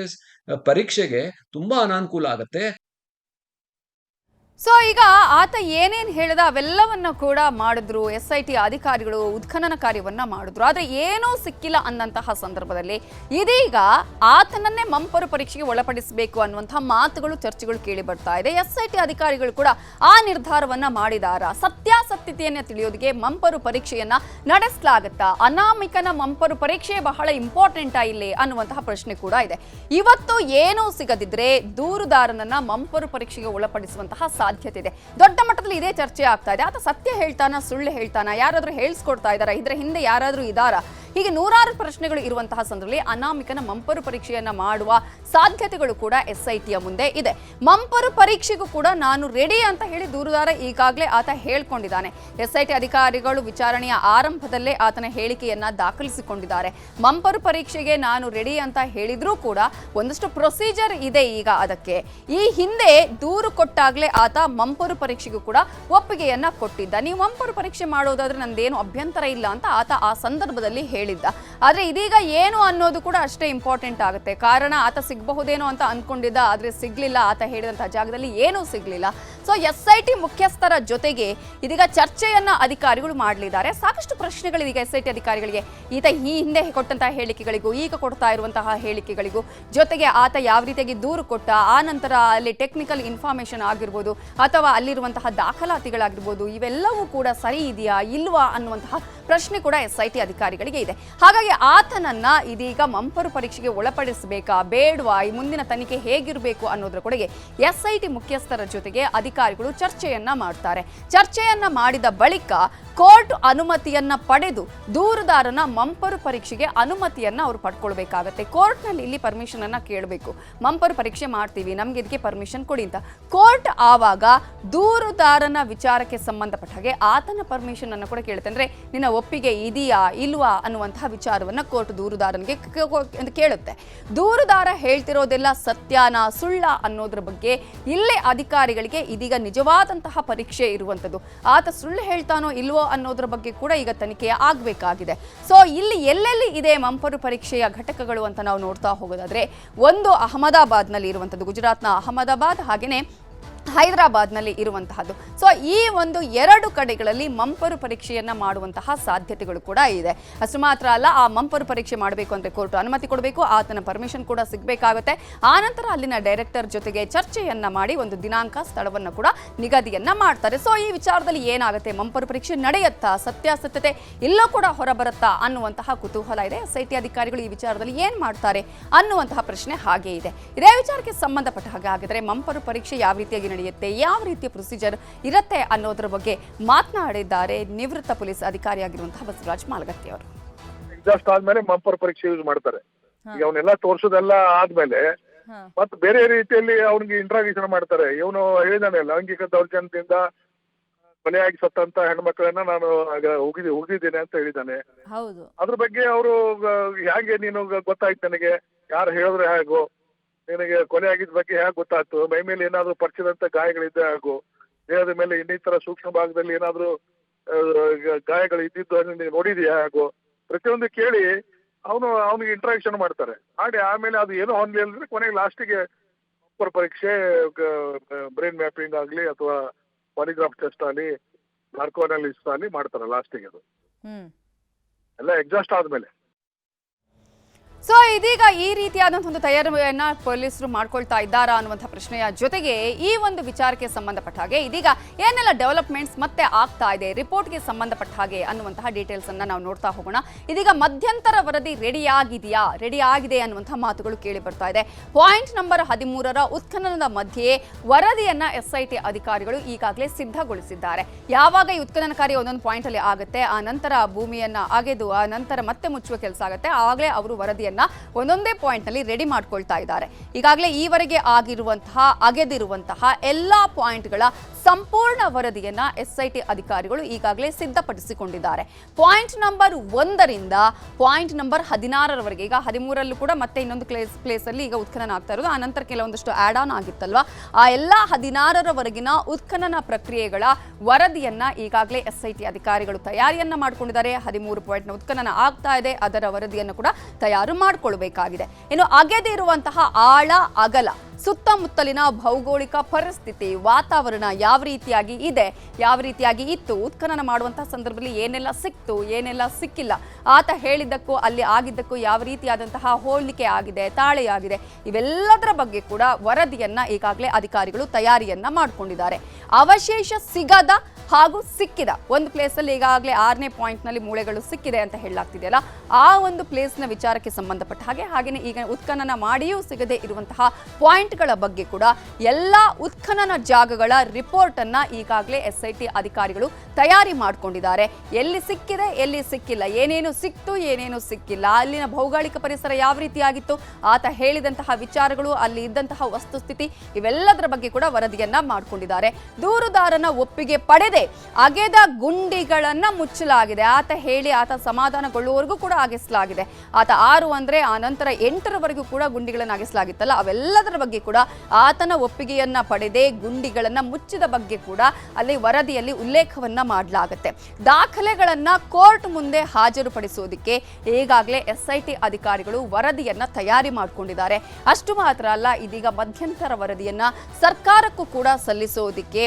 ಪರೀಕ್ಷೆಗೆ ತುಂಬಾ ಅನಾನುಕೂಲ ಆಗತ್ತೆ. ಸೊ ಈಗ ಆತ ಏನೇನು ಹೇಳಿದ ಅವೆಲ್ಲವನ್ನ ಕೂಡ ಮಾಡಿದ್ರು, SIT ಅಧಿಕಾರಿಗಳು ಉತ್ಖನನ ಕಾರ್ಯವನ್ನ ಮಾಡಿದ್ರು. ಆದ್ರೆ ಏನೂ ಸಿಕ್ಕಿಲ್ಲ ಅನ್ನಂತಹ ಸಂದರ್ಭದಲ್ಲಿ ಇದೀಗ ಆತನನ್ನೇ ಮಂಪರು ಪರೀಕ್ಷೆಗೆ ಒಳಪಡಿಸಬೇಕು ಅನ್ನುವಂತಹ ಮಾತುಗಳು, ಚರ್ಚೆಗಳು ಕೇಳಿ ಬರ್ತಾ ಇದೆ. SIT ಅಧಿಕಾರಿಗಳು ಕೂಡ ಆ ನಿರ್ಧಾರವನ್ನ ಮಾಡಿದಾರ? ಸತ್ಯಾಸತ್ಯತೆಯನ್ನ ತಿಳಿಯೋದಕ್ಕೆ ಮಂಪರು ಪರೀಕ್ಷೆಯನ್ನ ನಡೆಸಲಾಗುತ್ತಾ? ಅನಾಮಿಕನ ಮಂಪರು ಪರೀಕ್ಷೆ ಬಹಳ ಇಂಪಾರ್ಟೆಂಟ್ ಇಲ್ಲಿ ಅನ್ನುವಂತಹ ಪ್ರಶ್ನೆ ಕೂಡ ಇದೆ. ಇವತ್ತು ಏನೂ ಸಿಗದಿದ್ರೆ ದೂರುದಾರನನ್ನ ಮಂಪರು ಪರೀಕ್ಷೆಗೆ ಒಳಪಡಿಸುವಂತಹ ಸಾಧ್ಯತೆ ಇದೆ. ದೊಡ್ಡ ಮಟ್ಟದಲ್ಲಿ ಇದೇ ಚರ್ಚೆ ಆಗ್ತಾ ಇದೆ. ಆತ ಸತ್ಯ ಹೇಳ್ತಾನ, ಸುಳ್ಳು ಹೇಳ್ತಾನ, ಯಾರಾದ್ರೂ ಹೇಳಿಸ್ಕೊಡ್ತಾ ಇದಾರ, ಇದ್ರ ಹಿಂದೆ ಯಾರಾದ್ರೂ ಇದಾರ? ಹೀಗೆ ನೂರಾರು ಪ್ರಶ್ನೆಗಳು ಇರುವಂತಹ ಸಂದರ್ಭದಲ್ಲಿ ಅನಾಮಿಕನ ಮಂಪರು ಪರೀಕ್ಷೆಯನ್ನ ಮಾಡುವ ಸಾಧ್ಯತೆಗಳು ಕೂಡ SITಯ ಮುಂದೆ ಇದೆ. ಮಂಪರು ಪರೀಕ್ಷೆಗೂ ಕೂಡ ನಾನು ರೆಡಿ ಅಂತ ಹೇಳಿ ದೂರುದಾರ ಈಗಾಗಲೇ ಆತ ಹೇಳ್ಕೊಂಡಿದ್ದಾನೆ. SIT ಅಧಿಕಾರಿಗಳು ವಿಚಾರಣೆಯ ಆರಂಭದಲ್ಲೇ ಆತನ ಹೇಳಿಕೆಯನ್ನ ದಾಖಲಿಸಿಕೊಂಡಿದ್ದಾರೆ. ಮಂಪರು ಪರೀಕ್ಷೆಗೆ ನಾನು ರೆಡಿ ಅಂತ ಹೇಳಿದ್ರೂ ಕೂಡ ಒಂದಷ್ಟು ಪ್ರೊಸೀಜರ್ ಇದೆ ಈಗ ಅದಕ್ಕೆ. ಈ ಹಿಂದೆ ದೂರು ಕೊಟ್ಟಾಗಲೇ ಆತ ಮಂಪರು ಪರೀಕ್ಷೆಗೂ ಕೂಡ ಒಪ್ಪಿಗೆಯನ್ನ ಕೊಟ್ಟಿದ್ದ. ನೀವು ಮಂಪರು ಪರೀಕ್ಷೆ ಮಾಡೋದಾದ್ರೆ ನಂದೇನು ಅಭ್ಯಂತರ ಇಲ್ಲ ಅಂತ ಆತ ಆ ಸಂದರ್ಭದಲ್ಲಿ ಹೇಳಿದ್ದ. ಆದ್ರೆ ಇದೀಗ ಏನು ಅನ್ನೋದು ಕೂಡ ಅಷ್ಟೇ ಇಂಪಾರ್ಟೆಂಟ್ ಆಗುತ್ತೆ. ಕಾರಣ ಆತ ಸಿಗಬಹುದೇನೋ ಅಂತ ಅನ್ಕೊಂಡಿದ್ದ, ಆದ್ರೆ ಸಿಗ್ಲಿಲ್ಲ. ಆತ ಹೇಳಿದಂತಹ ಜಾಗದಲ್ಲಿ ಏನೂ ಸಿಗ್ಲಿಲ್ಲ. ಸೊ SIT ಮುಖ್ಯಸ್ಥರ ಜೊತೆಗೆ ಇದೀಗ ಚರ್ಚೆಯನ್ನ ಅಧಿಕಾರಿಗಳು ಮಾಡಲಿದ್ದಾರೆ. ಸಾಕಷ್ಟು ಪ್ರಶ್ನೆಗಳಿದೀಗ SIT ಅಧಿಕಾರಿಗಳಿಗೆ. ಈತ ಈ ಹಿಂದೆ ಕೊಟ್ಟಂತಹ ಹೇಳಿಕೆಗಳಿಗೂ ಈಗ ಕೊಡ್ತಾ ಇರುವಂತಹ ಹೇಳಿಕೆಗಳಿಗೂ, ಜೊತೆಗೆ ಆತ ಯಾವ ರೀತಿಯಾಗಿ ದೂರು ಕೊಟ್ಟ, ಆ ನಂತರ ಅಲ್ಲಿ ಟೆಕ್ನಿಕಲ್ ಇನ್ಫಾರ್ಮೇಶನ್ ಆಗಿರ್ಬೋದು ಅಥವಾ ಅಲ್ಲಿರುವಂತಹ ದಾಖಲಾತಿಗಳಾಗಿರ್ಬೋದು, ಇವೆಲ್ಲವೂ ಕೂಡ ಸರಿ ಇದೆಯಾ ಇಲ್ವಾ ಅನ್ನುವಂತಹ ಪ್ರಶ್ನೆ ಕೂಡ SIT ಅಧಿಕಾರಿಗಳಿಗೆ ಇದೆ. ಹಾಗಾಗಿ ಆತನನ್ನ ಇದೀಗ ಮಂಪರು ಪರೀಕ್ಷೆಗೆ ಒಳಪಡಿಸಬೇಕಾ ಬೇಡವಾ, ಈ ಮುಂದಿನ ತನಿಖೆ ಹೇಗಿರಬೇಕು ಅನ್ನೋದ್ರ ಕಡೆಗೆ SIT ಮುಖ್ಯಸ್ಥರ ಜೊತೆಗೆ ಅಧಿಕಾರಿಗಳು ಚರ್ಚೆಯನ್ನ ಮಾಡ್ತಾರೆ. ಚರ್ಚೆಯನ್ನ ಮಾಡಿದ ಬಳಿಕ ಕೋರ್ಟ್ ಅನುಮತಿಯನ್ನ ಪಡೆದು ದೂರುದಾರನ ಮಂಪರು ಪರೀಕ್ಷೆಗೆ ಅನುಮತಿಯನ್ನ ಅವರು ಪಡ್ಕೊಳ್ಬೇಕಾಗತ್ತೆ. ಕೋರ್ಟ್ನಲ್ಲಿ ಇಲ್ಲಿ ಪರ್ಮಿಷನ್ ಅನ್ನ ಕೇಳಬೇಕು. ಮಂಪರು ಪರೀಕ್ಷೆ ಮಾಡ್ತೀವಿ, ನಮ್ಗೆ ಇದಕ್ಕೆ ಪರ್ಮಿಷನ್ ಕೊಡಿ ಅಂತ. ಕೋರ್ಟ್ ಆವಾಗ ದೂರುದಾರನ ವಿಚಾರಕ್ಕೆ ಸಂಬಂಧಪಟ್ಟ ಹಾಗೆ ಆತನ ಪರ್ಮಿಷನ್ ಅನ್ನು ಕೂಡ ಕೇಳುತ್ತೆ. ಅಂದ್ರೆ ನಿನ್ನ ಒಪ್ಪಿಗೆ ಇದೆಯಾ ಇಲ್ವಾ ಅನ್ನುವಂತಹ ವಿಚಾರ ವಿಚಾರವನ್ನ ಕೋರ್ಟ್ ದೂರುದಾರನಿಗೆ ಕೇಳುತ್ತೆ. ದೂರುದಾರ ಹೇಳ್ತಿರೋದೆಲ್ಲ ಸತ್ಯನಾ ಸುಳ್ಳ ಅನ್ನೋದ್ರ ಬಗ್ಗೆ ಇಲ್ಲೇ ಅಧಿಕಾರಿಗಳಿಗೆ ಇದೀಗ ನಿಜವಾದಂತಹ ಪರೀಕ್ಷೆ ಇರುವಂತದ್ದು. ಆತ ಸುಳ್ಳು ಹೇಳ್ತಾನೋ ಇಲ್ವೋ ಅನ್ನೋದ್ರ ಬಗ್ಗೆ ಕೂಡ ಈಗ ತನಿಖೆ ಆಗ್ಬೇಕಾಗಿದೆ. ಸೊ ಇಲ್ಲಿ ಎಲ್ಲೆಲ್ಲಿ ಇದೆ ಮಂಪರು ಪರೀಕ್ಷೆಯ ಘಟಕಗಳು ಅಂತ ನಾವು ನೋಡ್ತಾ ಹೋಗೋದಾದ್ರೆ, ಒಂದು ಅಹಮದಾಬಾದ್ನಲ್ಲಿ ಇರುವಂತದ್ದು, ಗುಜರಾತ್ನ ಅಹಮದಾಬಾದ್, ಹಾಗೇನೆ ಹೈದರಾಬಾದ್ನಲ್ಲಿ ಇರುವಂತಹದ್ದು. ಸೊ ಈ ಒಂದು 2 ಕಡೆಗಳಲ್ಲಿ ಮಂಪರು ಪರೀಕ್ಷೆಯನ್ನ ಮಾಡುವಂತಹ ಸಾಧ್ಯತೆಗಳು ಕೂಡ ಇದೆ. ಅಷ್ಟು ಮಾತ್ರ ಅಲ್ಲ, ಆ ಮಂಪರು ಪರೀಕ್ಷೆ ಮಾಡಬೇಕು ಅಂದ್ರೆ ಕೋರ್ಟ್ ಅನುಮತಿ ಕೊಡಬೇಕು, ಆತನ ಪರ್ಮಿಷನ್ ಕೂಡ ಸಿಗಬೇಕಾಗುತ್ತೆ. ಆನಂತರ ಅಲ್ಲಿನ ಡೈರೆಕ್ಟರ್ ಜೊತೆಗೆ ಚರ್ಚೆಯನ್ನ ಮಾಡಿ ಒಂದು ದಿನಾಂಕ, ಸ್ಥಳವನ್ನು ಕೂಡ ನಿಗದಿಯನ್ನ ಮಾಡ್ತಾರೆ. ಸೊ ಈ ವಿಚಾರದಲ್ಲಿ ಏನಾಗುತ್ತೆ, ಮಂಪರು ಪರೀಕ್ಷೆ ನಡೆಯುತ್ತಾ, ಸತ್ಯಾಸತ್ಯತೆ ಎಲ್ಲೋ ಕೂಡ ಹೊರಬರುತ್ತಾ ಅನ್ನುವಂತಹ ಕುತೂಹಲ ಇದೆ. SIT ಅಧಿಕಾರಿಗಳು ಈ ವಿಚಾರದಲ್ಲಿ ಏನ್ ಮಾಡ್ತಾರೆ ಅನ್ನುವಂತಹ ಪ್ರಶ್ನೆ ಹಾಗೆ ಇದೆ. ಇದೇ ವಿಚಾರಕ್ಕೆ ಸಂಬಂಧಪಟ್ಟ ಹಾಗೆ ಆಗಿದ್ರೆ ಮಂಪರು ಪರೀಕ್ಷೆ ಯಾವ ರೀತಿಯಾಗಿ ನಡೆಯುತ್ತೆ, ಯಾವ ರೀತಿಯ ಪ್ರೊಸೀಜರ್ ಇರುತ್ತೆ ಅನ್ನೋದ್ರ ಬಗ್ಗೆ ಮಾತನಾಡಿದ್ದಾರೆ ನಿವೃತ್ತ ಪೊಲೀಸ್ ಅಧಿಕಾರಿಯಾಗಿರುವಂತಹ ಬಸವರಾಜ್ ಮಾಲಗತ್ತಿ ಅವರು. ಎಕ್ಸಾಸ್ಟ್ ಆದ್ಮೇಲೆ ಮಂಪರ್ ಪರೀಕ್ಷೆ ಯೂಸ್ ಮಾಡ್ತಾರೆ. ಈಗ ಅವನ್ನೆಲ್ಲ ತೋರ್ಸೋದೆಲ್ಲ ಆದ್ಮೇಲೆ ಮತ್ತೆ ಬೇರೆ ರೀತಿಯಲ್ಲಿ ಅವನಿಗೆ ಇಂಟ್ರಾಗೇಷನ್ ಮಾಡ್ತಾರೆ. ಇವನು ಹೇಳಿದಾನೆ, ಲೈಂಗಿಕ ದೌರ್ಜನ್ಯದಿಂದ ಕೊಲೆಯಾಗಿ ಸತ್ತಂತ ಹೆಣ್ಮಕ್ಳನ್ನ ನಾನು ಉಗಿದಿದ್ದೇನೆ ಅಂತ ಹೇಳಿದ್ದಾನೆ. ಹೌದು. ಅದ್ರ ಬಗ್ಗೆ ಅವರು ಹೇಗೆ ನೀನು ಗೊತ್ತಾಯ್ತು ನನಗೆ, ಯಾರು ಹೇಳಿದ್ರೆ ಹೇಗೋ, ನಿನಗೆ ಕೊಲೆ ಆಗಿದ್ದ ಬಗ್ಗೆ ಹೇಗೆ ಗೊತ್ತಾಯ್ತು, ಮೈ ಮೇಲೆ ಏನಾದ್ರು ಪರಿಚಿದಂತ ಗಾಯಗಳಿದ್ದೆ ಆಗು, ದೇಹದ ಮೇಲೆ ಇನ್ನಿತರ ಸೂಕ್ಷ್ಮ ಭಾಗದಲ್ಲಿ ಏನಾದ್ರು ಗಾಯಗಳು ಇದ್ದಿದ್ದು ನೀನು ನೋಡಿದ್ಯಾ ಆಗು, ಪ್ರತಿಯೊಂದು ಕೇಳಿ ಅವನಿಗೆ ಇಂಟ್ರಾಕ್ಷನ್ ಮಾಡ್ತಾರೆ. ಮಾಡಿ ಆಮೇಲೆ ಅದು ಏನೋ ಹೊಂದಿಲ್ಲ ಅಂದ್ರೆ ಕೊನೆಗೆ ಲಾಸ್ಟಿಗೆ ಪರೀಕ್ಷೆ, ಬ್ರೈನ್ ಮ್ಯಾಪಿಂಗ್ ಆಗಲಿ ಅಥವಾ ಪಾಲಿಗ್ರಾಫ್ ಟೆಸ್ಟ್ ಆಗಲಿ, ನಾರ್ಕೋ ಅನಾಲಿಸಿಸ್ ಆಗಲಿ ಮಾಡ್ತಾರೆ ಲಾಸ್ಟಿಗೆ. ಅದು ಎಲ್ಲ ಎಕ್ಸಾಸ್ಟ್ ಆದ್ಮೇಲೆ. ಸೊ ಇದೀಗ ಈ ರೀತಿಯಾದಂತಹ ಒಂದು ತಯಾರಿಯನ್ನ ಪೊಲೀಸರು ಮಾಡ್ಕೊಳ್ತಾ ಇದ್ದಾರಾ ಅನ್ನುವಂಥ ಪ್ರಶ್ನೆಯ ಜೊತೆಗೆ ಈ ಒಂದು ವಿಚಾರಕ್ಕೆ ಸಂಬಂಧಪಟ್ಟ ಹಾಗೆ ಇದೀಗ ಏನೆಲ್ಲ ಡೆವಲಪ್ಮೆಂಟ್ಸ್ ಮತ್ತೆ ಆಗ್ತಾ ಇದೆ, ರಿಪೋರ್ಟ್ಗೆ ಸಂಬಂಧಪಟ್ಟ ಹಾಗೆ ಅನ್ನುವಂತಹ ಡೀಟೇಲ್ಸ್ ಅನ್ನ ನಾವು ನೋಡ್ತಾ ಹೋಗೋಣ. ಇದೀಗ ಮಧ್ಯಂತರ ವರದಿ ರೆಡಿ ಆಗಿದೆ ಅನ್ನುವಂತಹ ಮಾತುಗಳು ಕೇಳಿ ಬರ್ತಾ ಇದೆ. ಪಾಯಿಂಟ್ ನಂಬರ್ 13ರ ಉತ್ಖನನದ ಮಧ್ಯೆ ವರದಿಯನ್ನ SIT ಅಧಿಕಾರಿಗಳು ಈಗಾಗಲೇ ಸಿದ್ಧಗೊಳಿಸಿದ್ದಾರೆ. ಯಾವಾಗ ಈ ಉತ್ಖನನ ಕಾರ್ಯ ಒಂದೊಂದು ಪಾಯಿಂಟ್ ಅಲ್ಲಿ ಆಗುತ್ತೆ, ಆ ನಂತರ ಭೂಮಿಯನ್ನ ಅಗೆದು ಆ ನಂತರ ಮತ್ತೆ ಮುಚ್ಚುವ ಕೆಲಸ ಆಗುತ್ತೆ, ಆವಾಗಲೇ ಅವರು ವರದಿಯನ್ನ ಒಂದೊಂದೇ ಪಾಯಿಂಟ್ ನಲ್ಲಿ ರೆಡಿ ಮಾಡ್ಕೊಳ್ತಾ ಇದ್ದಾರೆ. ಈಗಾಗಲೇ ಈವರೆಗೆ ಅಗೆದಿರುವಂತಹ ಎಲ್ಲಾ ಪಾಯಿಂಟ್ಗಳ ಸಂಪೂರ್ಣ ವರದಿಯನ್ನ SIT ಅಧಿಕಾರಿಗಳು ಈಗಾಗಲೇ ಸಿದ್ಧಪಡಿಸಿಕೊಂಡಿದ್ದಾರೆ. ಪಾಯಿಂಟ್ ನಂಬರ್ 1ರಿಂದ ಪಾಯಿಂಟ್ ನಂಬರ್ 16ರವರೆಗೆ, ಈಗ 13ರಲ್ಲೂ ಕೂಡ ಮತ್ತೆ ಇನ್ನೊಂದು ಪ್ಲೇಸ್ ಅಲ್ಲಿ ಈಗ ಉತ್ಖನನ ಆಗ್ತಾ ಇರೋದು, ಆ ನಂತರ ಕೆಲವೊಂದಷ್ಟು ಆಡ್ ಆನ್ ಆಗಿತ್ತಲ್ವಾ, ಆ ಎಲ್ಲಾ 16ರವರೆಗಿನ ಉತ್ಖನನ ಪ್ರಕ್ರಿಯೆಗಳ ವರದಿಯನ್ನ ಈಗಾಗಲೇ SIT ಅಧಿಕಾರಿಗಳು ತಯಾರಿಯನ್ನ ಮಾಡಿಕೊಂಡಿದ್ದಾರೆ. 13 ಪಾಯಿಂಟ್ನ ಉತ್ಖನನ ಆಗ್ತಾ ಇದೆ, ಅದರ ವರದಿಯನ್ನು ಕೂಡ ತಯಾರು ಮಾಡಿಕೊಳ್ಳಬೇಕಾಗಿದೆ. ಇನ್ನು ಅಗೆದಿರುವಂತಹ ಆಳ ಅಗಲ, ಸುತ್ತಮುತ್ತಲಿನ ಭೌಗೋಳಿಕ ಪರಿಸ್ಥಿತಿ, ವಾತಾವರಣ ಯಾವ ರೀತಿಯಾಗಿ ಇದೆ, ಯಾವ ರೀತಿಯಾಗಿ ಇತ್ತು, ಉತ್ಖನನ ಮಾಡುವಂತಹ ಸಂದರ್ಭದಲ್ಲಿ ಏನೆಲ್ಲ ಸಿಕ್ತು, ಏನೆಲ್ಲ ಸಿಕ್ಕಿಲ್ಲ, ಆತ ಹೇಳಿದ್ದಕ್ಕೂ ಅಲ್ಲಿ ಆಗಿದ್ದಕ್ಕೂ ಯಾವ ರೀತಿಯಾದಂತಹ ಹೋಲಿಕೆ ಆಗಿದೆ, ತಾಳೆಯಾಗಿದೆ, ಇವೆಲ್ಲದರ ಬಗ್ಗೆ ಕೂಡ ವರದಿಯನ್ನ ಈಗಾಗಲೇ ಅಧಿಕಾರಿಗಳು ತಯಾರಿಯನ್ನ ಮಾಡಿಕೊಂಡಿದ್ದಾರೆ. ಅವಶೇಷ ಸಿಗದ ಹಾಗೂ ಸಿಕ್ಕಿದ ಒಂದು ಪ್ಲೇಸಲ್ಲಿ ಈಗಾಗಲೇ 6ನೇ ಪಾಯಿಂಟ್ನಲ್ಲಿ ಮೂಳೆಗಳು ಸಿಕ್ಕಿದೆ ಅಂತ ಹೇಳಲಾಗ್ತಿದೆಯಲ್ಲ, ಆ ಒಂದು ಪ್ಲೇಸ್ನ ವಿಚಾರಕ್ಕೆ ಸಂಬಂಧಪಟ್ಟ ಹಾಗೆಯೇ ಈಗ ಉತ್ಖನನ ಮಾಡಿಯೂ ಸಿಗದೆ ಇರುವಂತಹ ಪಾಯಿಂಟ್ಗಳ ಬಗ್ಗೆ ಕೂಡ ಎಲ್ಲ ಉತ್ಖನನ ಜಾಗಗಳ ರಿಪೋರ್ಟ್ ಅನ್ನ ಈಗಾಗಲೇ SIT ಅಧಿಕಾರಿಗಳು ತಯಾರಿ ಮಾಡಿಕೊಂಡಿದ್ದಾರೆ. ಎಲ್ಲಿ ಸಿಕ್ಕಿದೆ, ಎಲ್ಲಿ ಸಿಕ್ಕಿಲ್ಲ, ಏನೇನು ಸಿಕ್ತು, ಏನೇನು ಸಿಕ್ಕಿಲ್ಲ, ಅಲ್ಲಿನ ಭೌಗೋಳಿಕ ಪರಿಸರ ಯಾವ ರೀತಿಯಾಗಿತ್ತು, ಆತ ಹೇಳಿದಂತಹ ವಿಚಾರಗಳು, ಅಲ್ಲಿ ಇದ್ದಂತಹ ವಸ್ತುಸ್ಥಿತಿ, ಇವೆಲ್ಲದರ ಬಗ್ಗೆ ಕೂಡ ವರದಿಯನ್ನ ಮಾಡಿಕೊಂಡಿದ್ದಾರೆ. ದೂರುದಾರನ ಒಪ್ಪಿಗೆ ಪಡೆದ ಅಗೆದ ಗುಂಡಿಗಳನ್ನ ಮುಚ್ಚಲಾಗಿದೆ. ಆತ ಸಮಾಧಾನಗೊಳ್ಳುವವರೆಗೂ ಕೂಡ ಅಗೆಸಲಾಗಿದೆ. ಆತ 6 ಅಂದ್ರೆ ಆ ನಂತರ 8ರವರೆಗೂ ಕೂಡ ಗುಂಡಿಗಳನ್ನು ಅಗೆಸಲಾಗಿತ್ತಲ್ಲ, ಅವೆಲ್ಲದರ ಬಗ್ಗೆ ಕೂಡ ಆತನ ಒಪ್ಪಿಗೆಯನ್ನ ಪಡೆದೇ ಗುಂಡಿಗಳನ್ನ ಮುಚ್ಚಿದ ಬಗ್ಗೆ ಕೂಡ ಅಲ್ಲಿ ವರದಿಯಲ್ಲಿ ಉಲ್ಲೇಖವನ್ನ ಮಾಡಲಾಗುತ್ತೆ. ದಾಖಲೆಗಳನ್ನ ಕೋರ್ಟ್ ಮುಂದೆ ಹಾಜರುಪಡಿಸುವುದಕ್ಕೆ ಈಗಾಗಲೇ SIT ಅಧಿಕಾರಿಗಳು ವರದಿಯನ್ನ ತಯಾರಿ ಮಾಡಿಕೊಂಡಿದ್ದಾರೆ. ಅಷ್ಟು ಮಾತ್ರ ಅಲ್ಲ, ಇದೀಗ ಮಧ್ಯಂತರ ವರದಿಯನ್ನ ಸರ್ಕಾರಕ್ಕೂ ಕೂಡ ಸಲ್ಲಿಸೋದಕ್ಕೆ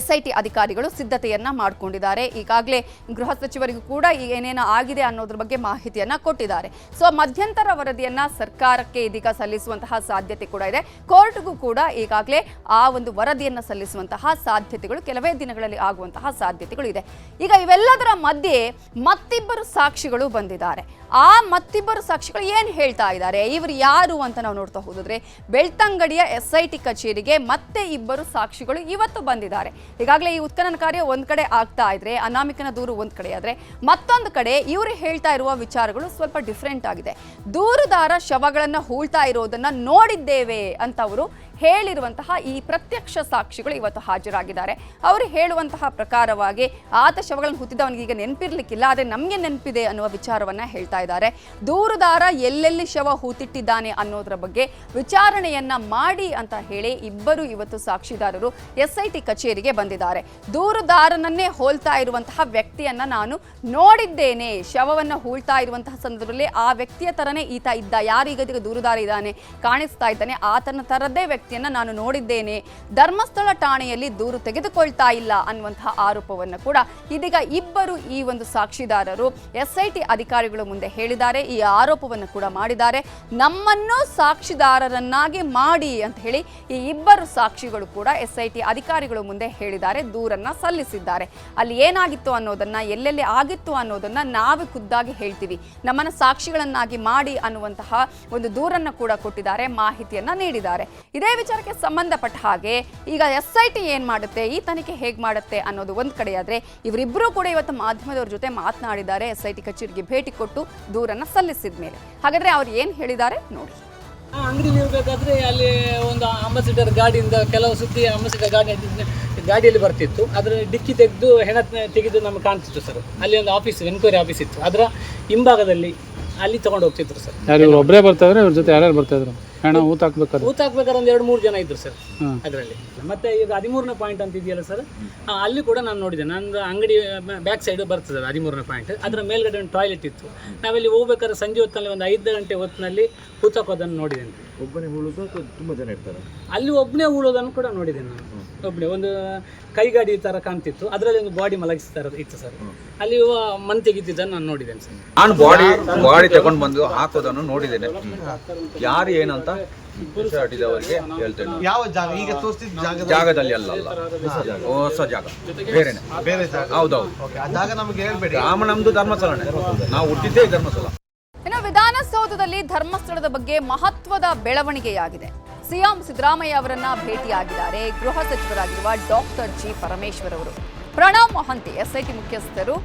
SIT ಅಧಿಕಾರಿಗಳು ಸಿದ್ಧತೆಯನ್ನ ಮಾಡಿಕೊಂಡಿದ್ದಾರೆ. ಈಗಾಗಲೇ ಗೃಹ ಸಚಿವರಿಗೂ ಕೂಡ ಏನೇನು ಆಗಿದೆ ಅನ್ನೋದ್ರ ಬಗ್ಗೆ ಮಾಹಿತಿಯನ್ನ ಕೊಟ್ಟಿದ್ದಾರೆ. ಸೊ ಮಧ್ಯಂತರ ವರದಿಯನ್ನ ಸರ್ಕಾರಕ್ಕೆ ಇದೀಗ ಸಲ್ಲಿಸುವಂತಹ ಸಾಧ್ಯತೆ ಕೂಡ ಇದೆ. ಕೋರ್ಟ್ಗೂ ಕೂಡ ಈಗಾಗಲೇ ಆ ಒಂದು ವರದಿಯನ್ನ ಸಲ್ಲಿಸುವಂತಹ ಸಾಧ್ಯತೆಗಳು ಕೆಲವೇ ದಿನಗಳಲ್ಲಿ ಆಗುವಂತಹ ಸಾಧ್ಯತೆಗಳು ಇದೆ. ಈಗ ಇವೆಲ್ಲದರ ಮಧ್ಯೆ ಮತ್ತಿಬ್ಬರು ಸಾಕ್ಷಿಗಳು ಬಂದಿದ್ದಾರೆ. ಆ ಮತ್ತಿಬ್ಬರು ಸಾಕ್ಷಿಗಳು ಏನು ಹೇಳ್ತಾ ಇದ್ದಾರೆ, ಇವರು ಯಾರು ಅಂತ ನಾವು ನೋಡ್ತಾ ಹೋದ್ರೆ, ಬೆಳ್ತಂಗಡಿಯ SIT ಕಚೇರಿಗೆ ಮತ್ತೆ ಇಬ್ಬರು ಸಾಕ್ಷಿಗಳು ಇವತ್ತು ಬಂದಿದ್ದಾರೆ. ಈಗಾಗಲೇ ಈ ಉತ್ಖನನ ಕಾರ್ಯ ಒಂದ್ ಕಡೆ ಆಗ್ತಾ ಇದ್ರೆ, ಅನಾಮಿಕನ ದೂರು ಒಂದ್ ಕಡೆ ಆದ್ರೆ, ಮತ್ತೊಂದು ಕಡೆ ಇವರು ಹೇಳ್ತಾ ಇರುವ ವಿಚಾರಗಳು ಸ್ವಲ್ಪ ಡಿಫ್ರೆಂಟ್ ಆಗಿದೆ. ದೂರುದಾರ ಶವಗಳನ್ನ ಹೂಳ್ತಾ ಇರೋದನ್ನ ನೋಡಿದ್ದೇವೆ ಅಂತ ಅವರು ಹೇಳಿರುವಂತಹ ಈ ಪ್ರತ್ಯಕ್ಷ ಸಾಕ್ಷಿಗಳು ಇವತ್ತು ಹಾಜರಾಗಿದ್ದಾರೆ. ಅವರು ಹೇಳುವಂತಹ ಪ್ರಕಾರವಾಗಿ ಆತ ಶವಗಳನ್ನು ಹುತ್ತಿದವನಿಗೆ ಈಗ ನೆನಪಿರ್ಲಿಕ್ಕಿಲ್ಲ, ಆದರೆ ನಮಗೆ ನೆನಪಿದೆ ಅನ್ನುವ ವಿಚಾರವನ್ನ ಹೇಳ್ತಾ ಇದ್ದಾರೆ. ದೂರುದಾರ ಎಲ್ಲೆಲ್ಲಿ ಶವ ಹೂತಿಟ್ಟಿದ್ದಾನೆ ಅನ್ನೋದ್ರ ಬಗ್ಗೆ ವಿಚಾರಣೆಯನ್ನ ಮಾಡಿ ಅಂತ ಹೇಳಿ ಇಬ್ಬರು ಇವತ್ತು ಸಾಕ್ಷಿದಾರರು SIT ಕಚೇರಿಗೆ ಬಂದಿದ್ದಾರೆ. ದೂರುದಾರನನ್ನೇ ಹೋಲ್ತಾ ಇರುವಂತಹ ವ್ಯಕ್ತಿಯನ್ನ ನಾನು ನೋಡಿದ್ದೇನೆ, ಶವವನ್ನ ಹೂಳ್ತಾ ಇರುವಂತಹ ಸಂದರ್ಭದಲ್ಲಿ ಆ ವ್ಯಕ್ತಿಯ ತರನೇ ಈತ ಇದ್ದ, ಯಾರೀಗ ದೂರುದಾರ ಇದ್ದಾನೆ ಕಾಣಿಸ್ತಾ ಇದ್ದಾನೆ ಆತನ ತರದ್ದೇ ವ್ಯಕ್ತಿಯನ್ನ ನಾನು ನೋಡಿದ್ದೇನೆ, ಧರ್ಮಸ್ಥಳ ಠಾಣೆಯಲ್ಲಿ ದೂರು ತೆಗೆದುಕೊಳ್ತಾ ಇಲ್ಲ ಅನ್ನುವಂತಹ ಆರೋಪವನ್ನು ಕೂಡ ಇದೀಗ ಇಬ್ಬರು ಈ ಒಂದು ಸಾಕ್ಷಿದಾರರು SIT ಅಧಿಕಾರಿಗಳ ಮುಂದೆ ಹೇಳಿದ್ದಾರೆ. ಈ ಆರೋಪವನ್ನು ಕೂಡ ಮಾಡಿದ್ದಾರೆ. ನಮ್ಮನ್ನು ಸಾಕ್ಷಿದಾರರನ್ನಾಗಿ ಮಾಡಿ ಅಂತ ಹೇಳಿ ಈ ಇಬ್ಬರು ಸಾಕ್ಷಿಗಳು ಕೂಡ SIT ಅಧಿಕಾರಿಗಳ ಮುಂದೆ ಹೇಳಿದ್ದಾರೆ, ದೂರನ್ನ ಸಲ್ಲಿಸಿದ್ದಾರೆ. ಅಲ್ಲಿ ಏನಾಗಿತ್ತು ಅನ್ನೋದನ್ನ, ಎಲ್ಲೆಲ್ಲಿ ಆಗಿತ್ತು ಅನ್ನೋದನ್ನ ನಾವು ಖುದ್ದಾಗಿ ಹೇಳ್ತೀವಿ, ನಮ್ಮನ್ನ ಸಾಕ್ಷಿಗಳನ್ನಾಗಿ ಮಾಡಿ ಅನ್ನುವಂತಹ ಒಂದು ದೂರನ್ನ ಕೂಡ ಕೊಟ್ಟಿದ್ದಾರೆ, ಮಾಹಿತಿಯನ್ನ ನೀಡಿದ್ದಾರೆ. ಇದೇ ವಿಚಾರಕ್ಕೆ ಸಂಬಂಧಪಟ್ಟ ಹಾಗೆ ಈಗ SIT ಏನ್ ಮಾಡುತ್ತೆ, ಈ ತನಿಖೆ ಹೇಗೆ ಮಾಡುತ್ತೆ ಅನ್ನೋದು ಒಂದ್ ಕಡೆ ಆದ್ರೆ, ಇವರಿಬ್ಬರು ಕೂಡ ಇವತ್ತು ಮಾಧ್ಯಮದವ್ರ ಜೊತೆ ಮಾತನಾಡಿದ್ದಾರೆ. SIT ಕಚೇರಿಗೆ ಭೇಟಿ ಕೊಟ್ಟು ದೂರನ್ನ ಸಲ್ಲಿಸಿದ ಮೇಲೆ ಹಾಗಾದ್ರೆ ಅವ್ರು ಏನ್ ಹೇಳಿದ್ದಾರೆ ನೋಡಿ. ಅಂಗಡಿಲಿ ಇರಬೇಕಾದ್ರೆ ಅಲ್ಲಿ ಒಂದು ಅಂಬಾಸಿಡರ್ ಗಾಡಿಯಿಂದ ಕೆಲವು ಸುದ್ದಿ ಅಂಬಾಸಿಡರ್ ಗಾಡಿಯಲ್ಲಿ ಬರ್ತಿತ್ತು. ಅದರ ಡಿಕ್ಕಿ ತೆಗೆದು ಹೆಣ ತೆಗೆದು ನಮಗೆ ಕಾಣ್ತಿತ್ತು ಸರ್. ಅಲ್ಲಿ ಒಂದು ಆಫೀಸ್, ಎನ್ಕ್ವೈರಿ ಆಫೀಸ್ ಇತ್ತು, ಅದರ ಹಿಂಭಾಗದಲ್ಲಿ ಅಲ್ಲಿ ತಗೊಂಡು ಹೋಗ್ತಿದ್ರು ಸರ್. ಯಾರು ಒಬ್ಬರೇ ಬರ್ತಾ ಇದ್ರೆ ಅವ್ರ ಜೊತೆ ಯಾರ್ಯಾರು ಬರ್ತಾ ಇದ್ರು? ಹೆಣ ಊತ ಹಾಕ್ಬೇಕಾದ್ರೆ ಒಂದು 2-3 ಜನ ಇದ್ರು ಸರ್ ಅದರಲ್ಲಿ. ಮತ್ತೆ ಈಗ 13ನೇ ಪಾಯಿಂಟ್ ಅಂತ ಇದೆಯಲ್ಲ ಸರ್, ಅಲ್ಲಿ ಕೂಡ ನಾನು ನೋಡಿದೆ. ನಂದು ಅಂಗಡಿ ಬ್ಯಾಕ್ ಸೈಡ್ ಬರ್ತದೆ 13ನೇ ಪಾಯಿಂಟ್. ಅದರ ಮೇಲ್ಗಡೆ ಒಂದು ಟಾಯ್ಲೆಟ್ ಇತ್ತು. ನಾವಿಲ್ಲಿ ಹೋಗ್ಬೇಕಾದ್ರೆ ಸಂಜೆ ಹೊತ್ತಿನಲ್ಲಿ ಒಂದು 5 ಗಂಟೆ ಹೊತ್ತಿನಲ್ಲಿ ಹೂತಾಕೋದನ್ನು ನೋಡಿದ್ದೇನೆ. ಒಬ್ಬನೇ ಉಳುದು ತುಂಬ ಜನ ಇರ್ತಾರೆ ಅಲ್ಲಿ, ಒಬ್ಬನೇ ಉಳೋದನ್ನು ಕೂಡ ನೋಡಿದ್ದೇನೆ ನಾನು. ಒಬ್ಬನೇ ಒಂದು ಕೈಗಾಡಿ ಥರ ಕಾಣ್ತಿತ್ತು, ಅದರಲ್ಲಿ ಒಂದು ಬಾಡಿ ಮಲಗಿಸ್ತಾ ಇತ್ತು ಸರ್. ಅಲ್ಲಿ ಮಣ್ಣು ತೆಗಿತಿದ್ದನ್ನು ನಾನು ನೋಡಿದ್ದೇನೆ ಸರ್. ನಾನು ಬಾಡಿ ತಗೊಂಡು ಬಂದು ಹಾಕೋದನ್ನು ನೋಡಿದ್ದೇನೆ. ಯಾರು ಏನಂತ ಅವರಿಗೆ ಹೇಳ್ತೇನೆ. ಯಾವ ಜಾಗ ಈಗ ತೋರಿಸಿದ ಜಾಗದಲ್ಲಿ ಅಲ್ಲ, ಹೊಸ ಜಾಗ, ಬೇರೆನೆ, ಬೇರೆ ಜಾಗ. ಹೌದೌದು. ಆ ಜಾಗ ನಮಗೆ ಹೇಳ್ಬೇಡಿ. ನಮ್ದು ಧರ್ಮಸ್ಥಳನೇ, ನಾವು ಹುಟ್ಟಿದ್ದೇ ಧರ್ಮಸ್ಥಳ. ಇನ್ನು ವಿಧಾನಸೌಧದಲ್ಲಿ ಧರ್ಮಸ್ಥಳದ ಬಗ್ಗೆ ಮಹತ್ವದ ಬೆಳವಣಿಗೆಯಾಗಿದೆ. ಸಿಎಂ ಸಿದ್ದರಾಮಯ್ಯ ಅವರನ್ನ ಭೇಟಿಯಾಗಿದ್ದಾರೆ ಗೃಹ ಸಚಿವರಾಗಿರುವ ಡಾಕ್ಟರ್ ಜಿ ಪರಮೇಶ್ವರ್ ಅವರು. ಪ್ರಣವ್ ಮೊಹಂತಿ SIT ಮುಖ್ಯಸ್ಥರು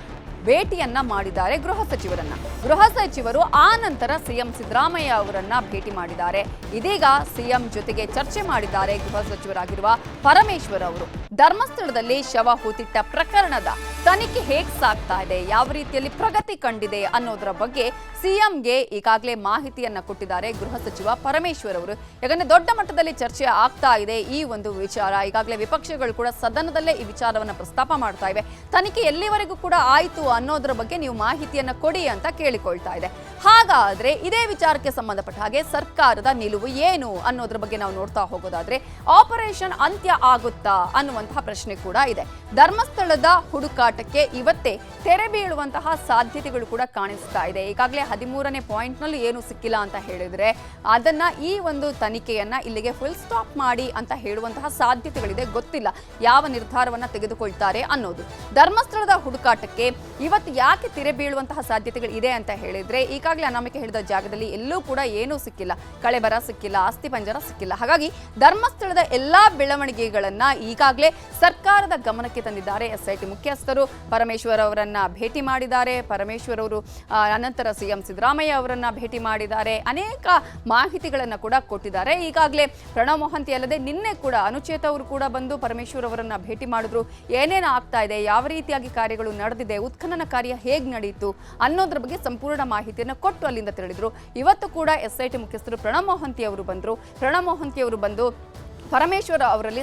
ಭೇಟಿಯನ್ನ ಮಾಡಿದ್ದಾರೆ ಗೃಹ ಸಚಿವರನ್ನ. ಗೃಹ ಸಚಿವರು ಆ ನಂತರ ಸಿಎಂ ಸಿದ್ದರಾಮಯ್ಯ ಅವರನ್ನ ಭೇಟಿ ಮಾಡಿದ್ದಾರೆ. ಇದೀಗ ಸಿಎಂ ಜೊತೆಗೆ ಚರ್ಚೆ ಮಾಡಿದ್ದಾರೆ ಗೃಹ ಸಚಿವರಾಗಿರುವ ಪರಮೇಶ್ವರ್ ಅವರು. ಧರ್ಮಸ್ಥಳದಲ್ಲಿ ಶವ ಹೂತಿಟ್ಟ ಪ್ರಕರಣದ ತನಿಖೆ ಹೇಗೆ ಸಾಗ್ತಾ ಇದೆ, ಯಾವ ರೀತಿಯಲ್ಲಿ ಪ್ರಗತಿ ಕಂಡಿದೆ ಅನ್ನೋದರ ಬಗ್ಗೆ ಸಿಎಂಗೆ ಈಗಾಗಲೇ ಮಾಹಿತಿಯನ್ನ ಕೊಟ್ಟಿದ್ದಾರೆ ಗೃಹ ಸಚಿವ ಪರಮೇಶ್ವರ್ ಅವರು. ಯಾಕಂದ್ರೆ ದೊಡ್ಡ ಮಟ್ಟದಲ್ಲಿ ಚರ್ಚೆ ಆಗ್ತಾ ಇದೆ ಈ ಒಂದು ವಿಚಾರ. ಈಗಾಗಲೇ ವಿಪಕ್ಷಗಳು ಕೂಡ ಸದನದಲ್ಲೇ ಈ ವಿಚಾರವನ್ನ ಪ್ರಸ್ತಾಪ ಮಾಡ್ತಾ ಇವೆ. ತನಿಖೆ ಎಲ್ಲಿವರೆಗೂ ಕೂಡ ಆಯಿತು ಅನ್ನೋದ್ರ ಬಗ್ಗೆ ನೀವು ಮಾಹಿತಿಯನ್ನ ಕೊಡಿ ಅಂತ ಕೇಳಿಕೊಳ್ತಾ ಇದೆ. ಹಾಗಾದ್ರೆ ಇದೇ ವಿಚಾರಕ್ಕೆ ಸಂಬಂಧಪಟ್ಟ ಹಾಗೆ ಸರ್ಕಾರದ ನಿಲುವು ಏನು ಅನ್ನೋದ್ರ ಬಗ್ಗೆ ನಾವು ನೋಡ್ತಾ ಹೋಗೋದಾದ್ರೆ, ಆಪರೇಷನ್ ಅಂತ್ಯ ಆಗುತ್ತಾ ಅನ್ನುವಂತಹ ಪ್ರಶ್ನೆ ಕೂಡ ಇದೆ. ಧರ್ಮಸ್ಥಳದ ಹುಡುಕಾಟಕ್ಕೆ ಇವತ್ತೇ ತೆರೆ ಬೀಳುವಂತಹ ಸಾಧ್ಯತೆಗಳು ಕೂಡ ಕಾಣಿಸ್ತಾ ಇದೆ. ಈಗಾಗಲೇ 13ನೇ ಪಾಯಿಂಟ್ ನಲ್ಲಿ ಏನು ಸಿಕ್ಕಿಲ್ಲ ಅಂತ ಹೇಳಿದ್ರೆ ಅದನ್ನ ಈ ಒಂದು ತನಿಖೆಯನ್ನ ಇಲ್ಲಿಗೆ ಫುಲ್ ಸ್ಟಾಪ್ ಮಾಡಿ ಅಂತ ಹೇಳುವಂತಹ ಸಾಧ್ಯತೆಗಳಿದೆ. ಗೊತ್ತಿಲ್ಲ ಯಾವ ನಿರ್ಧಾರವನ್ನ ತೆಗೆದುಕೊಳ್ತಾರೆ ಅನ್ನೋದು. ಧರ್ಮಸ್ಥಳದ ಹುಡುಕಾಟಕ್ಕೆ ಇವತ್ತು ಯಾಕೆ ತೆರೆ ಬೀಳುವಂತಹ ಸಾಧ್ಯತೆಗಳು ಇದೆ ಅಂತ ಹೇಳಿದ್ರೆ, ಈಗಾಗಲೇ ಅನಾಮಿಕೆ ಹೇಳಿದ ಜಾಗದಲ್ಲಿ ಎಲ್ಲೂ ಕೂಡ ಏನೂ ಸಿಕ್ಕಿಲ್ಲ, ಕಳೆಬರ ಸಿಕ್ಕಿಲ್ಲ, ಆಸ್ತಿ ಪಂಜರ ಸಿಕ್ಕಿಲ್ಲ. ಹಾಗಾಗಿ ಧರ್ಮಸ್ಥಳದ ಎಲ್ಲಾ ಬೆಳವಣಿಗೆಗಳನ್ನ ಈಗಾಗಲೇ ಸರ್ಕಾರದ ಗಮನಕ್ಕೆ ತಂದಿದ್ದಾರೆ SIT ಮುಖ್ಯಸ್ಥರು. ಪರಮೇಶ್ವರ್ ಅವರನ್ನ ಭೇಟಿ ಮಾಡಿದ್ದಾರೆ. ಪರಮೇಶ್ವರ್ ಅವರು ಅನಂತರ ಸಿಎಂ ಸಿದ್ದರಾಮಯ್ಯ ಅವರನ್ನ ಭೇಟಿ ಮಾಡಿದ್ದಾರೆ. ಅನೇಕ ಮಾಹಿತಿಗಳನ್ನ ಕೂಡ ಕೊಟ್ಟಿದ್ದಾರೆ. ಈಗಾಗಲೇ ಪ್ರಣವ್ ಮೊಹಂತಿ ಅಲ್ಲದೆ ನಿನ್ನೆ ಕೂಡ ಅನುಚೇತ ಅವರು ಕೂಡ ಬಂದು ಪರಮೇಶ್ವರ್ ಅವರನ್ನ ಭೇಟಿ ಮಾಡಿದ್ರು. ಏನೇನು ಆಗ್ತಾ ಇದೆ, ಯಾವ ರೀತಿಯಾಗಿ ಕಾರ್ಯಗಳು ನಡೆದಿದೆ, ಉತ್ಖನನ ಕಾರ್ಯ ಹೇಗೆ ನಡೆಯಿತು ಅನ್ನೋದ್ರ ಬಗ್ಗೆ ಸಂಪೂರ್ಣ ಮಾಹಿತಿಯನ್ನು ಕೊಟ್ಟು ಅಲ್ಲಿಂದ ತೆರಳಿದ್ರು. ಇವತ್ತು ಕೂಡ SIT ಮುಖ್ಯಸ್ಥರು ಪ್ರಣವ್ ಮೊಹಂತಿ ಅವರು ಬಂದರು. ಪ್ರಣವ್ ಮೊಹಂತಿ ಅವರು ಬಂದು ಪರಮೇಶ್ವರ ಅವರಲ್ಲಿ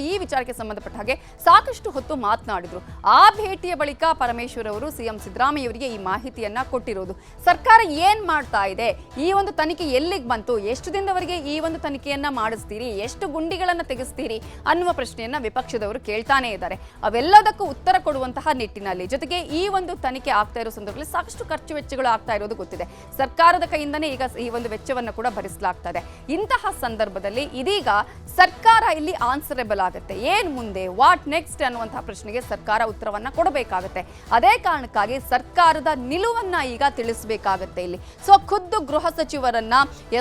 ಈ ವಿಚಾರಕ್ಕೆ ಸಂಬಂಧಪಟ್ಟ ಹಾಗೆ ಸಾಕಷ್ಟು ಹೊತ್ತು ಮಾತನಾಡಿದ್ರು. ಆ ಭೇಟಿಯ ಬಳಿಕ ಪರಮೇಶ್ವರ್ ಅವರು ಸಿಎಂ ಸಿದ್ದರಾಮಯ್ಯ ಅವರಿಗೆ ಈ ಮಾಹಿತಿಯನ್ನ ಕೊಟ್ಟಿರೋದು. ಸರ್ಕಾರ ಏನ್ ಮಾಡ್ತಾ ಇದೆ, ಈ ಒಂದು ತನಿಖೆ ಎಲ್ಲಿಗೆ ಬಂತು, ಎಷ್ಟು ದಿನದವರೆಗೆ ಈ ಒಂದು ತನಿಖೆಯನ್ನ ಮಾಡಿಸ್ತೀರಿ, ಎಷ್ಟು ಗುಂಡಿಗಳನ್ನ ತೆಗೆಸ್ತೀರಿ ಅನ್ನುವ ಪ್ರಶ್ನೆಯನ್ನ ವಿಪಕ್ಷದವರು ಕೇಳ್ತಾನೆ ಇದ್ದಾರೆ. ಅವೆಲ್ಲದಕ್ಕೂ ಉತ್ತರ ಕೊಡುವಂತಹ ನಿಟ್ಟಿನಲ್ಲಿ, ಜೊತೆಗೆ ಈ ಒಂದು ತನಿಖೆ ಆಗ್ತಾ ಇರೋ ಸಂದರ್ಭದಲ್ಲಿ ಸಾಕಷ್ಟು ಖರ್ಚು ವೆಚ್ಚಗಳು ಆಗ್ತಾ ಇರೋದು ಗೊತ್ತಿದೆ. ಸರ್ಕಾರದ ಕೈಯಿಂದನೇ ಈಗ ಈ ಒಂದು ವೆಚ್ಚವನ್ನು ಕೂಡ ಭರಿಸಲಾಗ್ತಾ ಇದೆ. ಇಂತಹ ಸಂದರ್ಭದಲ್ಲಿ ಇದೀಗ ಸರ್ಕಾರ ಇಲ್ಲಿ ಆನ್ಸರೇಬಲ್ ಆಗುತ್ತೆ. ಏನ್ ಮುಂದೆ, ವಾಟ್ ನೆಕ್ಸ್ಟ್ ಅನ್ನುವಂತಹ ಪ್ರಶ್ನೆಗೆ ಸರ್ಕಾರ ಉತ್ತರವನ್ನ ಕೊಡಬೇಕಾಗುತ್ತೆ. ಅದೇ ಕಾರಣಕ್ಕಾಗಿ ಸರ್ಕಾರದ ನಿಲುವನ್ನ ಈಗ ತಿಳಿಸಬೇಕಾಗುತ್ತೆ ಇಲ್ಲಿ. ಸೊ ಖುದ್ದು ಗೃಹ ಸಚಿವರನ್ನ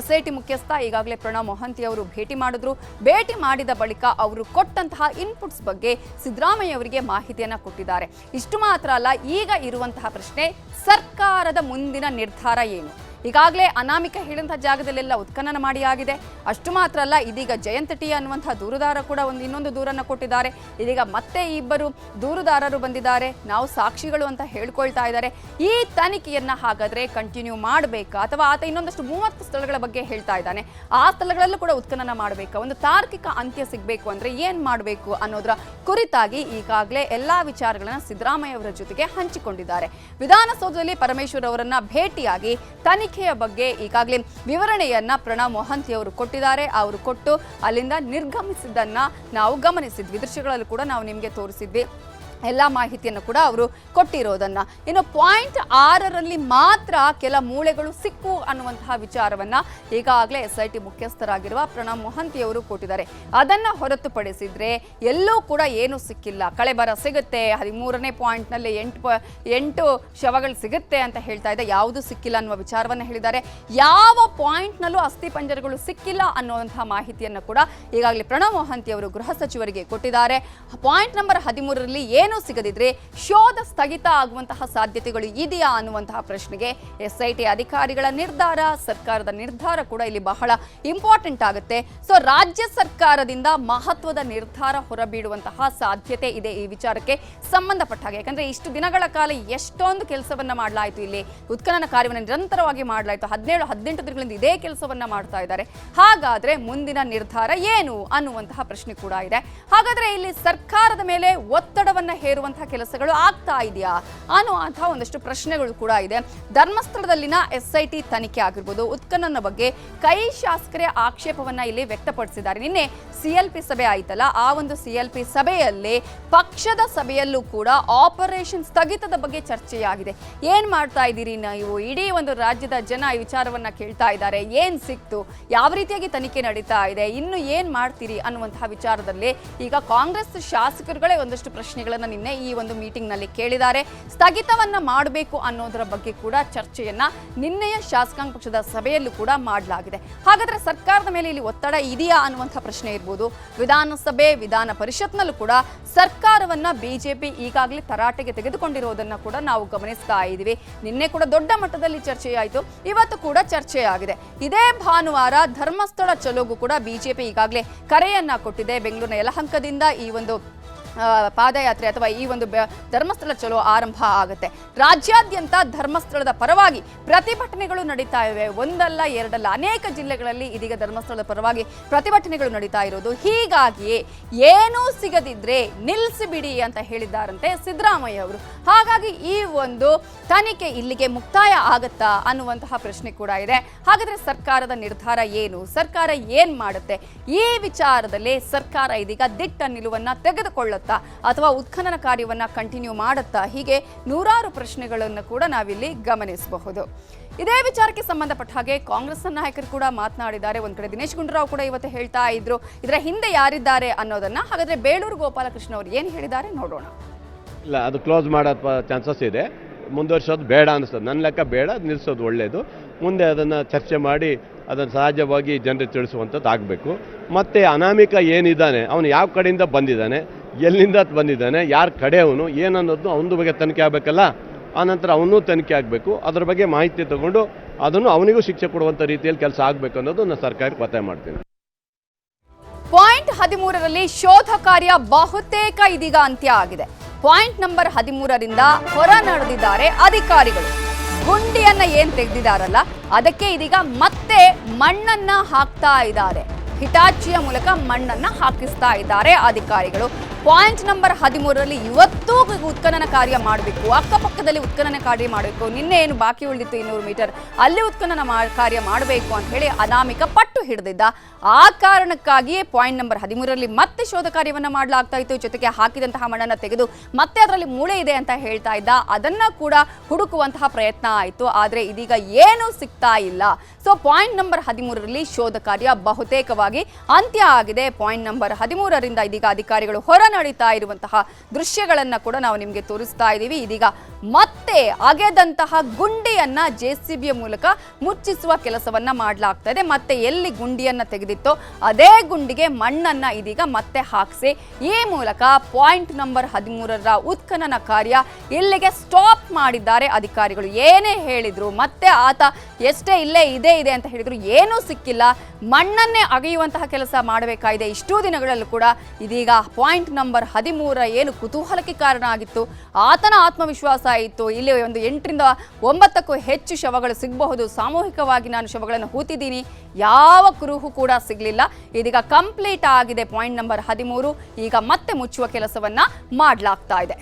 SIT ಮುಖ್ಯಸ್ಥ ಈಗಾಗಲೇ ಪ್ರಣವ್ ಮೊಹಂತಿ ಅವರು ಭೇಟಿ ಮಾಡಿದ್ರು. ಭೇಟಿ ಮಾಡಿದ ಬಳಿಕ ಅವರು ಕೊಟ್ಟಂತಹ ಇನ್ಪುಟ್ಸ್ ಬಗ್ಗೆ ಸಿದ್ದರಾಮಯ್ಯ ಅವರಿಗೆ ಮಾಹಿತಿಯನ್ನ ಕೊಟ್ಟಿದ್ದಾರೆ. ಇಷ್ಟು ಮಾತ್ರ ಅಲ್ಲ, ಈಗ ಇರುವಂತಹ ಪ್ರಶ್ನೆ ಸರ್ಕಾರದ ಮುಂದಿನ ನಿರ್ಧಾರ ಏನು. ಈಗಾಗಲೇ ಅನಾಮಿಕ ಹೇಳಿದಂತಹ ಜಾಗದಲ್ಲೆಲ್ಲ ಉತ್ಖನನ ಮಾಡಿ ಆಗಿದೆ. ಅಷ್ಟು ಮಾತ್ರ ಅಲ್ಲ, ಇದೀಗ ಜಯಂತ್ ಟಿ ಅನ್ನುವಂತಹ ದೂರುದಾರ ಕೂಡ ಇನ್ನೊಂದು ದೂರನ್ನು ಕೊಟ್ಟಿದ್ದಾರೆ. ಇದೀಗ ಮತ್ತೆ ಇಬ್ಬರು ದೂರುದಾರರು ಬಂದಿದ್ದಾರೆ, ನಾವು ಸಾಕ್ಷಿಗಳು ಅಂತ ಹೇಳ್ಕೊಳ್ತಾ ಇದ್ದಾರೆ. ಈ ತನಿಖೆಯನ್ನ ಹಾಗಾದ್ರೆ ಕಂಟಿನ್ಯೂ ಮಾಡಬೇಕಾ, ಅಥವಾ ಆತ ಇನ್ನೊಂದಷ್ಟು 30 ಸ್ಥಳಗಳ ಬಗ್ಗೆ ಹೇಳ್ತಾ ಇದ್ದಾನೆ, ಆ ಸ್ಥಳಗಳಲ್ಲೂ ಕೂಡ ಉತ್ಖನನ ಮಾಡಬೇಕಾ, ಒಂದು ತಾರ್ಕಿಕ ಅಂತ್ಯ ಸಿಗಬೇಕು ಅಂದ್ರೆ ಏನ್ ಮಾಡಬೇಕು ಅನ್ನೋದರ ಕುರಿತಾಗಿ ಈಗಾಗಲೇ ಎಲ್ಲಾ ವಿಚಾರಗಳನ್ನ ಸಿದ್ದರಾಮಯ್ಯ ಅವರ ಜೊತೆಗೆ ಹಂಚಿಕೊಂಡಿದ್ದಾರೆ. ವಿಧಾನಸೌಧದಲ್ಲಿ ಪರಮೇಶ್ವರ್ ಅವರನ್ನ ಭೇಟಿಯಾಗಿ ತನಿಖೆಯ ಬಗ್ಗೆ ಈಗಾಗಲೇ ವಿವರಣೆಯನ್ನ ಪ್ರಣವ್ ಮೊಹಂತಿ ಅವರು ಕೊಟ್ಟಿದ್ದಾರೆ. ಅವರು ಕೊಟ್ಟು ಅಲ್ಲಿಂದ ನಿರ್ಗಮಿಸಿದ್ದನ್ನ ನಾವು ಗಮನಿಸಿದ್ವಿ, ದೃಶ್ಯಗಳಲ್ಲೂ ಕೂಡ ನಾವು ನಿಮಗೆ ತೋರಿಸಿದ್ವಿ ಎಲ್ಲ ಮಾಹಿತಿಯನ್ನು ಕೂಡ ಅವರು ಕೊಟ್ಟಿರೋದನ್ನ. ಇನ್ನು ಪಾಯಿಂಟ್ 6ರಲ್ಲಿ ಮಾತ್ರ ಕೆಲ ಮೂಳೆಗಳು ಸಿಕ್ಕು ಅನ್ನುವಂತಹ ವಿಚಾರವನ್ನ ಈಗಾಗಲೇ SIT ಮುಖ್ಯಸ್ಥರಾಗಿರುವ ಪ್ರಣವ್ ಮೊಹಂತಿ ಅವರು ಕೊಟ್ಟಿದ್ದಾರೆ. ಅದನ್ನ ಹೊರತುಪಡಿಸಿದ್ರೆ ಎಲ್ಲೂ ಕೂಡ ಏನು ಸಿಕ್ಕಿಲ್ಲ. ಕಳೆಬರ ಸಿಗುತ್ತೆ, 13ನೇ ಪಾಯಿಂಟ್ನಲ್ಲಿ 8 ಶವಗಳು ಸಿಗುತ್ತೆ ಅಂತ ಹೇಳ್ತಾ ಇದೆ, ಯಾವುದು ಸಿಕ್ಕಿಲ್ಲ ಅನ್ನುವ ವಿಚಾರವನ್ನ ಹೇಳಿದ್ದಾರೆ. ಯಾವ ಪಾಯಿಂಟ್ನಲ್ಲೂ ಅಸ್ಥಿ ಪಂಜರಗಳು ಸಿಕ್ಕಿಲ್ಲ ಅನ್ನುವಂತಹ ಮಾಹಿತಿಯನ್ನು ಕೂಡ ಈಗಾಗಲೇ ಪ್ರಣವ್ ಮೊಹಂತಿ ಅವರು ಗೃಹ ಸಚಿವರಿಗೆ ಕೊಟ್ಟಿದ್ದಾರೆ. ಪಾಯಿಂಟ್ ನಂಬರ್ 13ರಲ್ಲಿ ಏನು ಸಿಗದಿದ್ರೆ ಶೋಧ ಸ್ಥಗಿತ ಆಗುವಂತಹ ಸಾಧ್ಯತೆಗಳು ಇದೆಯಾ ಅನ್ನುವಂತಹ ಪ್ರಶ್ನೆಗೆ SIT ಅಧಿಕಾರಿಗಳ ನಿರ್ಧಾರ, ಸರ್ಕಾರದ ನಿರ್ಧಾರ ಕೂಡ ಇಲ್ಲಿ ಬಹಳ ಇಂಪಾರ್ಟೆಂಟ್ ಆಗುತ್ತೆ. ಸೊ ರಾಜ್ಯ ಸರ್ಕಾರದಿಂದ ಮಹತ್ವದ ನಿರ್ಧಾರ ಹೊರಬೀಳುವಂತಹ ಸಾಧ್ಯತೆ ಇದೆ ಈ ವಿಚಾರಕ್ಕೆ ಸಂಬಂಧಪಟ್ಟ ಹಾಗೆ. ಯಾಕಂದ್ರೆ ಇಷ್ಟು ದಿನಗಳ ಕಾಲ ಎಷ್ಟೊಂದು ಕೆಲಸವನ್ನ ಮಾಡಲಾಯಿತು, ಇಲ್ಲಿ ಉತ್ಖನನ ಕಾರ್ಯವನ್ನು ನಿರಂತರವಾಗಿ ಮಾಡಲಾಯಿತು, 17-18 ದಿನಗಳಿಂದ ಇದೇ ಕೆಲಸವನ್ನ ಮಾಡ್ತಾ ಇದ್ದಾರೆ. ಹಾಗಾದ್ರೆ ಮುಂದಿನ ನಿರ್ಧಾರ ಏನು ಅನ್ನುವಂತಹ ಪ್ರಶ್ನೆ ಕೂಡ ಇದೆ. ಹಾಗಾದ್ರೆ ಇಲ್ಲಿ ಸರ್ಕಾರದ ಮೇಲೆ ಒತ್ತಡವನ್ನ ಹೇರುವಂತಹ ಕೆಲಸಗಳು ಆಗ್ತಾ ಇದೆಯಾ ಅನ್ನುವಂತಹ ಒಂದಷ್ಟು ಪ್ರಶ್ನೆಗಳು ಕೂಡ ಇದೆ. ಧರ್ಮಸ್ಥಳದಲ್ಲಿನ SIT ತನಿಖೆ ಆಗಿರ್ಬೋದು, ಉತ್ಖನನ ಬಗ್ಗೆ ಕೈ ಶಾಸಕರೇ ಆಕ್ಷೇಪವನ್ನ ಇಲ್ಲಿ ವ್ಯಕ್ತಪಡಿಸಿದ್ದಾರೆ. ನಿನ್ನೆ CLP ಸಭೆ ಆಯ್ತಲ್ಲ, ಆ ಒಂದು CLP ಸಭೆಯಲ್ಲಿ ಪಕ್ಷದ ಸಭೆಯಲ್ಲೂ ಕೂಡ ಆಪರೇಷನ್ ಸ್ಥಗಿತದ ಬಗ್ಗೆ ಚರ್ಚೆಯಾಗಿದೆ. ಏನ್ ಮಾಡ್ತಾ ಇದ್ದೀರಿ ನೀವು, ಇಡೀ ಒಂದು ರಾಜ್ಯದ ಜನ ಈ ವಿಚಾರವನ್ನ ಕೇಳ್ತಾ ಇದ್ದಾರೆ, ಏನ್ ಸಿಕ್ತು, ಯಾವ ರೀತಿಯಾಗಿ ತನಿಖೆ ನಡೀತಾ ಇದೆ, ಇನ್ನು ಏನ್ ಮಾಡ್ತೀರಿ ಅನ್ನುವಂತಹ ವಿಚಾರದಲ್ಲಿ ಈಗ ಕಾಂಗ್ರೆಸ್ ಶಾಸಕರುಗಳೇ ಒಂದಷ್ಟು ಪ್ರಶ್ನೆಗಳನ್ನ ನಿನ್ನೆ ಈ ಒಂದು ಮೀಟಿಂಗ್ ನಲ್ಲಿ ಕೇಳಿದ್ದಾರೆ. ಸ್ಥಗಿತವನ್ನ ಮಾಡಬೇಕು ಅನ್ನೋದರ ಬಗ್ಗೆ ಕೂಡ ಚರ್ಚೆಯನ್ನ ನಿನ್ನೆಯ ಶಾಸಕಾಂಗ ಪಕ್ಷದ ಸಭೆಯಲ್ಲೂ ಕೂಡ ಮಾಡಲಾಗಿದೆ. ಹಾಗಾದ್ರೆ ಸರ್ಕಾರದ ಮೇಲೆ ಇಲ್ಲಿ ಒತ್ತಡ ಇದೆಯಾ ಅನ್ನುವಂತಹ ಪ್ರಶ್ನೆ ಇರ್ಬೋದು. ವಿಧಾನಸಭೆ, ವಿಧಾನ ಪರಿಷತ್ನಲ್ಲೂ ಕೂಡ ಸರ್ಕಾರವನ್ನ ಬಿಜೆಪಿ ಈಗಾಗಲೇ ತರಾಟೆಗೆ ತೆಗೆದುಕೊಂಡಿರೋದನ್ನ ಕೂಡ ನಾವು ಗಮನಿಸ್ತಾ ಇದ್ದೀವಿ. ನಿನ್ನೆ ಕೂಡ ದೊಡ್ಡ ಮಟ್ಟದಲ್ಲಿ ಚರ್ಚೆಯಾಯಿತು, ಇವತ್ತು ಕೂಡ ಚರ್ಚೆಯಾಗಿದೆ. ಇದೇ ಭಾನುವಾರ ಧರ್ಮಸ್ಥಳ ಚಲೋಗೂ ಕೂಡ ಬಿಜೆಪಿ ಈಗಾಗಲೇ ಕರೆಯನ್ನ ಕೊಟ್ಟಿದೆ. ಬೆಂಗಳೂರಿನ ಯಲಹಂಕದಿಂದ ಈ ಒಂದು ಪಾದಯಾತ್ರೆ ಅಥವಾ ಈ ಒಂದು ಧರ್ಮಸ್ಥಳ ಚಲೋ ಆರಂಭ ಆಗುತ್ತೆ. ರಾಜ್ಯಾದ್ಯಂತ ಧರ್ಮಸ್ಥಳದ ಪರವಾಗಿ ಪ್ರತಿಭಟನೆಗಳು ನಡೀತಾ ಇವೆ, ಒಂದಲ್ಲ ಎರಡಲ್ಲ, ಅನೇಕ ಜಿಲ್ಲೆಗಳಲ್ಲಿ ಇದೀಗ ಧರ್ಮಸ್ಥಳದ ಪರವಾಗಿ ಪ್ರತಿಭಟನೆಗಳು ನಡೀತಾ ಇರೋದು. ಹೀಗಾಗಿಯೇ ಏನೂ ಸಿಗದಿದ್ರೆ ನಿಲ್ಲಿಸಿಬಿಡಿ ಅಂತ ಹೇಳಿದ್ದಾರಂತೆ ಸಿದ್ದರಾಮಯ್ಯ ಅವರು. ಹಾಗಾಗಿ ಈ ಒಂದು ತನಿಖೆ ಇಲ್ಲಿಗೆ ಮುಕ್ತಾಯ ಆಗತ್ತಾ ಅನ್ನುವಂತಹ ಪ್ರಶ್ನೆ ಕೂಡ ಇದೆ. ಹಾಗಾದ್ರೆ ಸರ್ಕಾರದ ನಿರ್ಧಾರ ಏನು, ಸರ್ಕಾರ ಏನ್ ಮಾಡುತ್ತೆ, ಈ ವಿಚಾರದಲ್ಲಿ ಸರ್ಕಾರ ಇದೀಗ ದಿಟ್ಟ ನಿಲುವನ್ನ ತೆಗೆದುಕೊಳ್ಳುತ್ತೆ ಅಥವಾ ಉತ್ಖನನ ಕಾರ್ಯವನ್ನ ಕಂಟಿನ್ಯೂ ಮಾಡುತ್ತಾ, ಹೀಗೆ ನೂರಾರು ಪ್ರಶ್ನೆಗಳನ್ನು ಕೂಡ ನಾವಿಲ್ಲಿ ಗಮನಿಸಬಹುದು. ಇದೇ ವಿಚಾರಕ್ಕೆ ಸಂಬಂಧಪಟ್ಟ ಹಾಗೆ ಕಾಂಗ್ರೆಸ್ ನಾಯಕರು ಕೂಡ ಮಾತನಾಡಿದ್ದಾರೆ. ಒಂದ್ ಕಡೆ ದಿನೇಶ್ ಗುಂಡೂರಾವ್ ಕೂಡ ಇವತ್ತು ಹೇಳ್ತಾ ಇದ್ರು ಇದರ ಹಿಂದೆ ಯಾರಿದ್ದಾರೆ ಅನ್ನೋದನ್ನ. ಹಾಗಾದ್ರೆ ಬೇಳೂರು ಗೋಪಾಲಕೃಷ್ಣ ಅವರು ಏನ್ ಹೇಳಿದ್ದಾರೆ ನೋಡೋಣ. ಇಲ್ಲ, ಅದು ಕ್ಲೋಸ್ ಮಾಡೋ ಚಾನ್ಸಸ್ ಇದೆ, ಮುಂದುವರ್ಸೋದು ಬೇಡ ಅನಿಸ್ತದೆ. ನನ್ನ ಲೆಕ್ಕ ಬೇಡ, ನಿಲ್ಲಿಸೋದು ಒಳ್ಳೆಯದು. ಮುಂದೆ ಅದನ್ನು ಚರ್ಚೆ ಮಾಡಿ ಅದನ್ನು ಸಹಜವಾಗಿ ಜನರಿಗೆ ತಿಳಿಸುವಂಥದ್ದು ಆಗಬೇಕು. ಮತ್ತು ಅನಾಮಿಕ ಏನಿದ್ದಾನೆ, ಅವನು ಯಾವ ಕಡೆಯಿಂದ ಬಂದಿದ್ದಾನೆ, ಎಲ್ಲಿಂದ ಬಂದಿದ್ದಾನೆ, ಯಾರ ಕಡೆ ಅವನು ಏನನ್ನೋದು ಅವನ ಬಗ್ಗೆ ತನಿಖೆ ಆಗಬೇಕಲ್ಲ. ಆನಂತರ ಅವನು ತನಿಖೆ ಆಗಬೇಕು, ಅದರ ಬಗ್ಗೆ ಮಾಹಿತಿ ತಗೊಂಡು ಅದನ್ನು ಅವನಿಗೂ ಶಿಕ್ಷೆ ಕೊಡುವಂಥ ರೀತಿಯಲ್ಲಿ ಕೆಲಸ ಆಗಬೇಕು ಅನ್ನೋದು ನಾನು ಸರ್ಕಾರಕ್ಕೆ ಒತ್ತಾಯ ಮಾಡ್ತೀನಿ. ಪಾಯಿಂಟ್ 13ರಲ್ಲಿ ಶೋಧ ಕಾರ್ಯ ಬಹುತೇಕ ಇದೀಗ ಅಂತ್ಯ ಆಗಿದೆ. ಪಾಯಿಂಟ್ ನಂಬರ್ 13ರಿಂದ ಹೊರ ನಡೆದಿದ್ದಾರೆ ಅಧಿಕಾರಿಗಳು. ಗುಂಡಿಯನ್ನ ಏನ್ ತೆಗೆದಿದ್ದಾರಲ್ಲ ಅದಕ್ಕೆ ಇದೀಗ ಮತ್ತೆ ಮಣ್ಣನ್ನ ಹಾಕ್ತಾ ಇದ್ದಾರೆ. ಹಿಟಾಚಿಯ ಮೂಲಕ ಮಣ್ಣನ್ನ ಹಾಕಿಸ್ತಾ ಇದ್ದಾರೆ ಅಧಿಕಾರಿಗಳು. ಪಾಯಿಂಟ್ ನಂಬರ್ 13ರಲ್ಲಿ ಇವತ್ತೂ ಉತ್ಖನನ ಕಾರ್ಯ ಮಾಡಬೇಕು, ಅಕ್ಕಪಕ್ಕದಲ್ಲಿ ಉತ್ಖನನ ಕಾರ್ಯ ಮಾಡಬೇಕು. ನಿನ್ನೆ ಏನು ಬಾಕಿ ಉಳಿದಿತ್ತು 200 ಮೀಟರ್, ಅಲ್ಲಿ ಉತ್ಖನನ ಕಾರ್ಯ ಮಾಡಬೇಕು ಅಂತ ಹೇಳಿ ಅನಾಮಿಕ ಪಟ್ಟು ಹಿಡಿದಿದ್ದ. ಆ ಕಾರಣಕ್ಕಾಗಿಯೇ ಪಾಯಿಂಟ್ ನಂಬರ್ 13ರಲ್ಲಿ ಮತ್ತೆ ಶೋಧ ಕಾರ್ಯವನ್ನ ಮಾಡಲಾಗ್ತಾ ಇತ್ತು. ಜೊತೆಗೆ ಹಾಕಿದಂತಹ ಮಣ್ಣನ್ನು ತೆಗೆದು ಮತ್ತೆ ಅದರಲ್ಲಿ ಮೂಳೆ ಇದೆ ಅಂತ ಹೇಳ್ತಾ ಇದ್ದ, ಅದನ್ನ ಕೂಡ ಹುಡುಕುವಂತಹ ಪ್ರಯತ್ನ ಆಯಿತು. ಆದ್ರೆ ಇದೀಗ ಏನೂ ಸಿಗ್ತಾ ಇಲ್ಲ. ಸೊ ಪಾಯಿಂಟ್ ನಂಬರ್ 13ರಲ್ಲಿ ಶೋಧ ಕಾರ್ಯ ಬಹುತೇಕವಾಗಿ ಯಶಸ್ವಿಯಾಗಿ ಅಂತ್ಯ ಆಗಿದೆ. ಪಾಯಿಂಟ್ ನಂಬರ್ 13ರಿಂದ ಇದೀಗ ಅಧಿಕಾರಿಗಳು ಹೊರ ನಡೀತಾ ಇರುವಂತಹ ದೃಶ್ಯಗಳನ್ನ ಕೂಡ ನಾವು ನಿಮಗೆ ತೋರಿಸ್ತಾ ಇದ್ದೀವಿ. ಇದೀಗ ಮತ್ತೆ ಅಗೆದಂತಹ ಗುಂಡಿಯನ್ನ JCBಯ ಮೂಲಕ ಮುಚ್ಚಿಸುವ ಕೆಲಸವನ್ನ ಮಾಡಲಾಗ್ತಾ ಇದೆ. ಮತ್ತೆ ಎಲ್ಲಿ ಗುಂಡಿಯನ್ನ ತೆಗೆದಿತ್ತೋ ಅದೇ ಗುಂಡಿಗೆ ಮಣ್ಣನ್ನ ಇದೀಗ ಮತ್ತೆ ಹಾಕಿಸಿ ಈ ಮೂಲಕ ಪಾಯಿಂಟ್ ನಂಬರ್ 13ರ ಉತ್ಖನನ ಕಾರ್ಯ ಇಲ್ಲಿಗೆ ಸ್ಟಾಪ್ ಮಾಡಿದ್ದಾರೆ ಅಧಿಕಾರಿಗಳು. ಏನೇ ಹೇಳಿದ್ರು, ಮತ್ತೆ ಆತ ಎಷ್ಟೇ ಇಲ್ಲೇ ಇದೆ ಅಂತ ಹೇಳಿದ್ರು, ಏನೂ ಸಿಕ್ಕಿಲ್ಲ. ಮಣ್ಣನ್ನೇ ಅಗೆಯುವಂತಹ ಕೆಲಸ ಮಾಡಬೇಕಾಗಿದೆ. ಇಷ್ಟೂ ದಿನಗಳಲ್ಲೂ ಕೂಡ ಇದೀಗ ಪಾಯಿಂಟ್ ನಂಬರ್ 13 ಏನು ಕುತೂಹಲಕ್ಕೆ ಕಾರಣ ಆಗಿತ್ತು, ಆತನ ಆತ್ಮವಿಶ್ವಾಸ ಇತ್ತು, ಇಲ್ಲಿ ಒಂದು 8ರಿಂದ 9ಕ್ಕೂ ಹೆಚ್ಚು ಶವಗಳು ಸಿಗಬಹುದು, ಸಾಮೂಹಿಕವಾಗಿ ನಾನು ಶವಗಳನ್ನು ಹೂತಿದ್ದೀನಿ, ಯಾವ ಕುರುಹು ಕೂಡ ಸಿಗಲಿಲ್ಲ. ಇದೀಗ ಕಂಪ್ಲೀಟ್ ಆಗಿದೆ ಪಾಯಿಂಟ್ ನಂಬರ್ 13. ಈಗ ಮತ್ತೆ ಮುಚ್ಚುವ ಕೆಲಸವನ್ನ ಮಾಡಲಾಗ್ತಾ ಇದೆ.